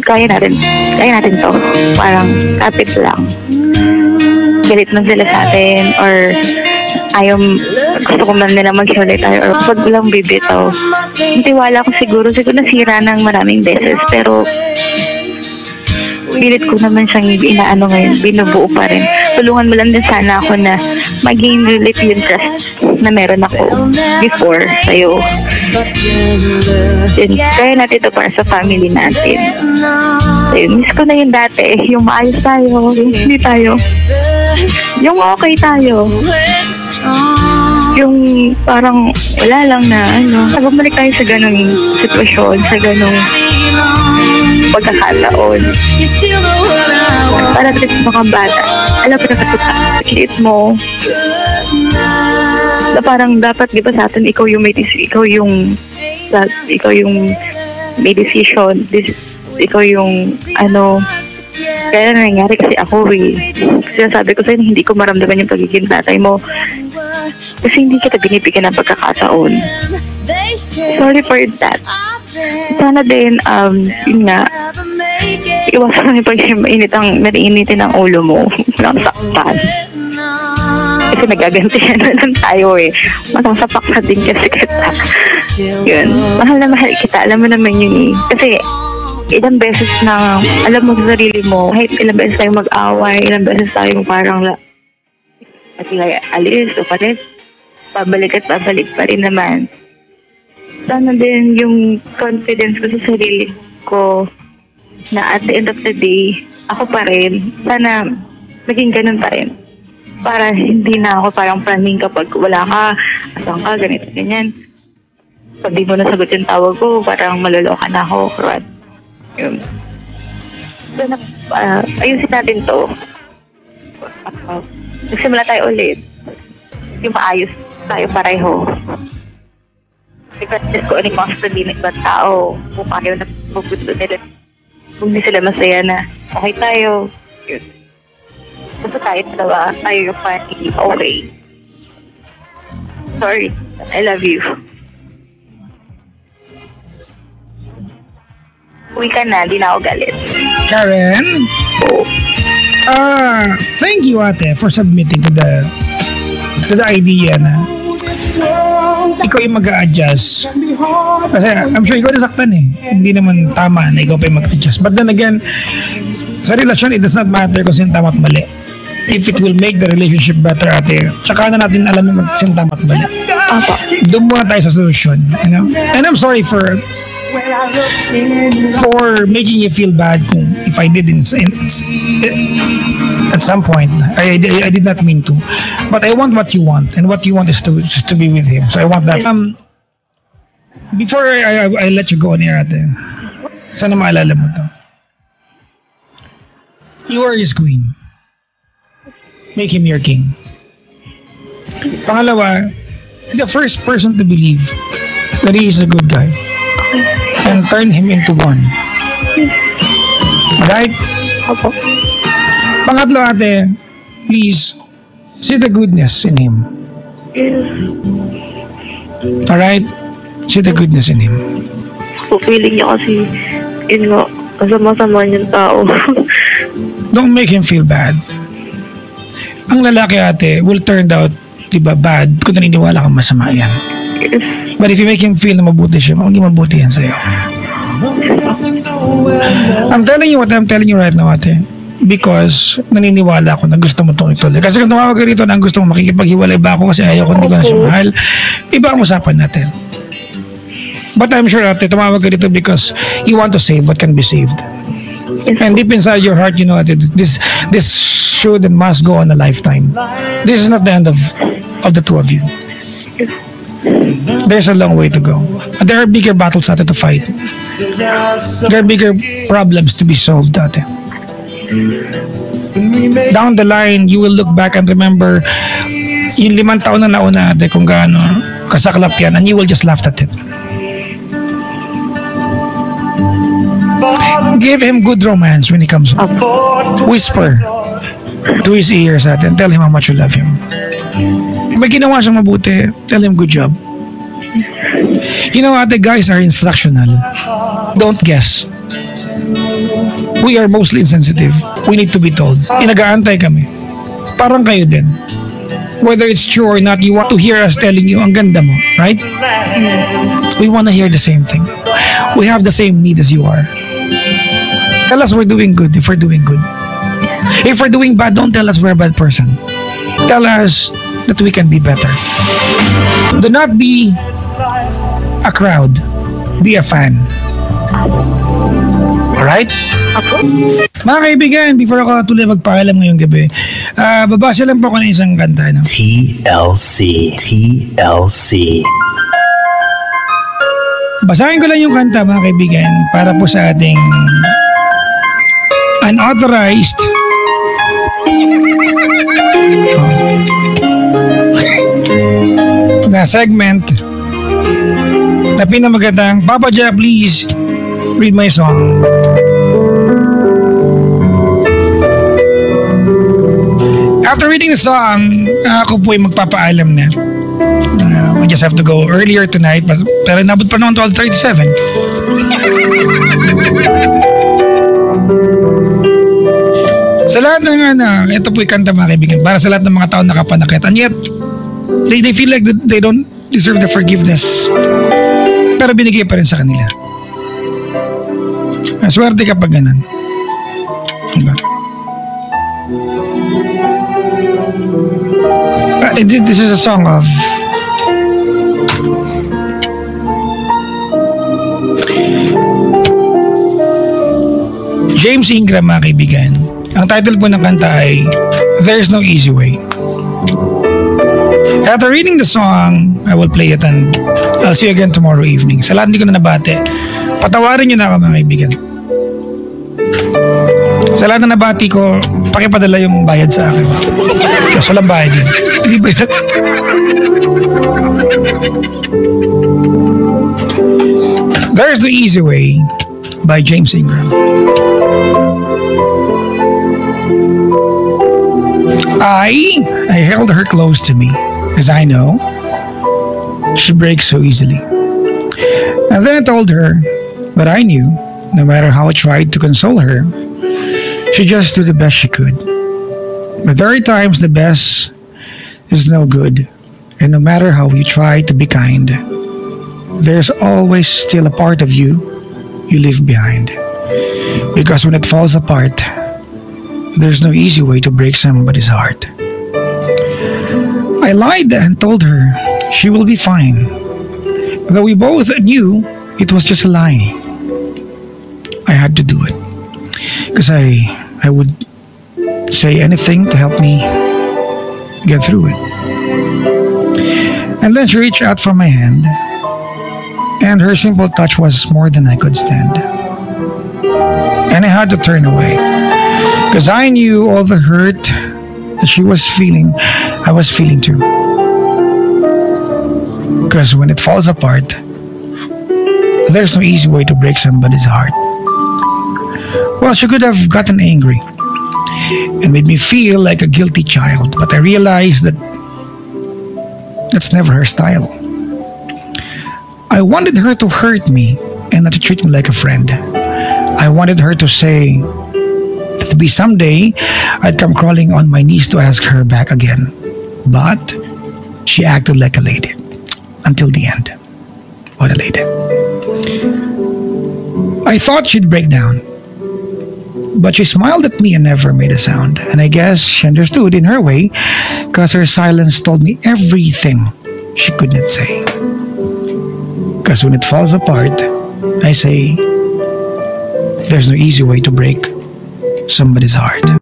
kaya natin to. Parang kapit lang. Galit man sila sa atin or gusto ko man nila maghiwalay tayo or pag lang bibitaw. Tiwala ko siguro nasira ng maraming beses pero pilit ko naman siyang inaano ngayon, binubuo pa rin. Tulungan mo lang din sana ako na mag-gain ulit yung trust na meron ako before sa'yo. Then, kaya natin ito para sa family natin. Ayun, miss ko na yung dati, yung maayos tayo, yung hindi tayo, yung okay tayo. Yung parang wala lang na bumalik tayo sa ganong sitwasyon, sa ganong pagkakataon. Para trip mo kang bata. Alam mo na kapit mo. Na parang dapat, di ba sa atin, ikaw yung may decision. Ikaw yung, kaya nangyari kasi ako Kasi sabi ko sa'yo, hindi ko maramdaman yung pagiging tatay mo. Kasi hindi kita binibigyan ng pagkakataon. Sorry for that. Sana din, yun nga, iwasan mo yung pag-mainitin ang ulo mo. Nasaktan. Kasi nagagantihan na lang tayo Masasapak na din kasi kita. Yun. Mahal na mahal kita. Alam mo naman yun Kasi, ilang beses na, alam mo sa sarili mo, kahit ilang beses tayo mag-away, ilang beses tayo parang alis o pares, pabalik at pabalik pa rin naman. Sana din yung confidence ko sa sarili ko na at the end of the day, ako pa rin, sana maging ganun pa rin. Para hindi na ako parang planning kapag wala ka, asan ka, ganito, ganyan. Pag di mo nasagot yung tawag ko, parang maloloka na ako. Yun. So, ayusin natin to. Nagsimula tayo ulit. Yung maayos tayo pareho. Because kung ano yung mga sabihin ng ibang tao, kung ayaw na gusto nila, kung hindi sila masaya na, okay tayo. Yun. Basta tayo dalawa, tayo yung party, okay. Sorry, I love you. Uwi ka na, di na ako galit. Karen? Oo. Thank you, ate, for submitting to the idea na ikaw yung mag-a-adjust. Kasi I'm sure ikaw nasaktan Hindi naman tama na ikaw pa yung mag-adjust. But then again, sa relasyon, it does not matter kung sino tama at mali. If it will make the relationship better, ate, tsaka na natin alam yung sino tama at mali. Doon muna tayo sa solusyon. And I'm sorry for making you feel bad if I did at some point. I did not mean to, but I want what you want, and what you want is to be with him. So I want that. Before I let you go on air, ate, sana maalala mo to. You are his queen. Make him your king. Pangalawa, the first person to believe that he is a good guy and turn him into one. Right? Opo. Pangatlo, ate, please, see the goodness in him. Alright? See the goodness in him. Feeling niya kasi, masama-sama niyang tao. Don't make him feel bad. Ang lalaki, ate, will turn out, diba, bad kung naniniwala kang masama yan. But if you make him feel na mabuti siya, maging mabuti yan sa'yo. I'm telling you what I'm telling you right now, ate. Because naniniwala ako na gusto mo itong ituloy. Kasi kung tumawag ka rito na gusto mo makikipaghiwalay ba ako kasi ayaw ko, hindi ko na siya mahal, iba ang usapan natin. But I'm sure, ate, tumawag ka rito because you want to save what can be saved. And deep inside your heart, you know, ate, this should and must go on a lifetime. This is not the end of the two of you. There's a long way to go. And there are bigger battles ate to fight. There are bigger problems to be solved, ate. Down the line, you will look back and remember yung 5 taon na nauna, ate, kung gaano kasaklap yan, and you will just laugh at it. Give him good romance when he comes home. Whisper to his ears, ate, and tell him how much you love him. Kung may ginawa siyang mabuti, tell him good job. You know, ate, guys are instructional. Don't guess. We are mostly insensitive. We need to be told. Inagaantay kami. Parang kayo din. Whether it's true or not, you want to hear us telling you, ang ganda mo, right? We want to hear the same thing. We have the same need as you are. Tell us we're doing good if we're doing good. If we're doing bad, don't tell us we're a bad person. Tell us that we can be better. Do not be a crowd. Be a fan. Alright? Mga kaibigan, before ako tuloy magpaalam ngayong gabi, babasa lang po ako ng isang kanta. No? TLC. Basahin ko lang yung kanta, mga kaibigan, para po sa ating unauthorized na segment na pinamagandang Papa Jack, please read my song. After reading the song, ako po ay magpapaalam na. I just have to go earlier tonight, pero nabot pa naman 12:37. Sa lahat ng ito po kanta mga kaibigan, para sa lahat ng mga tao nakapanakit, and yet they feel like they don't deserve the forgiveness, pero binigay pa rin sa kanila. Swerte kapag ganun, diba? This is a song of James Ingram mga kaibigan. Ang title po ng kanta ay There's No Easy Way. After reading the song, I will play it and I'll see you again tomorrow evening. Sa lahat hindi ko na nabate, patawarin nyo na ako mga kaibigan. Sa lahat na nabati ko, pakipadala yung bayad sa akin. Kasi walang bayad yun. Hindi ba yun? There's No Easy Way by James Ingram. I held her close to me because I know she breaks so easily. And then I told her, but I knew no matter how I tried to console her, she just did the best she could. But there are times the best is no good, and no matter how you try to be kind, there's always still a part of you leave behind. Because when it falls apart, there's no easy way to break somebody's heart. I lied and told her she will be fine, though we both knew it was just a lie. I had to do it because I would say anything to help me get through it. And then she reached out for my hand, and her simple touch was more than I could stand. And I had to turn away because I knew all the hurt that she was feeling, I was feeling too. Because when it falls apart, there's no easy way to break somebody's heart. Well, she could have gotten angry and made me feel like a guilty child, but I realized that that's never her style. I wanted her to hurt me and not to treat me like a friend. I wanted her to say that maybe someday I'd come crawling on my knees to ask her back again. But she acted like a lady until the end. What a lady. I thought she'd break down, but she smiled at me and never made a sound. And I guess she understood in her way, because her silence told me everything she could not say. Because when it falls apart, I say, there's no easy way to break somebody's heart.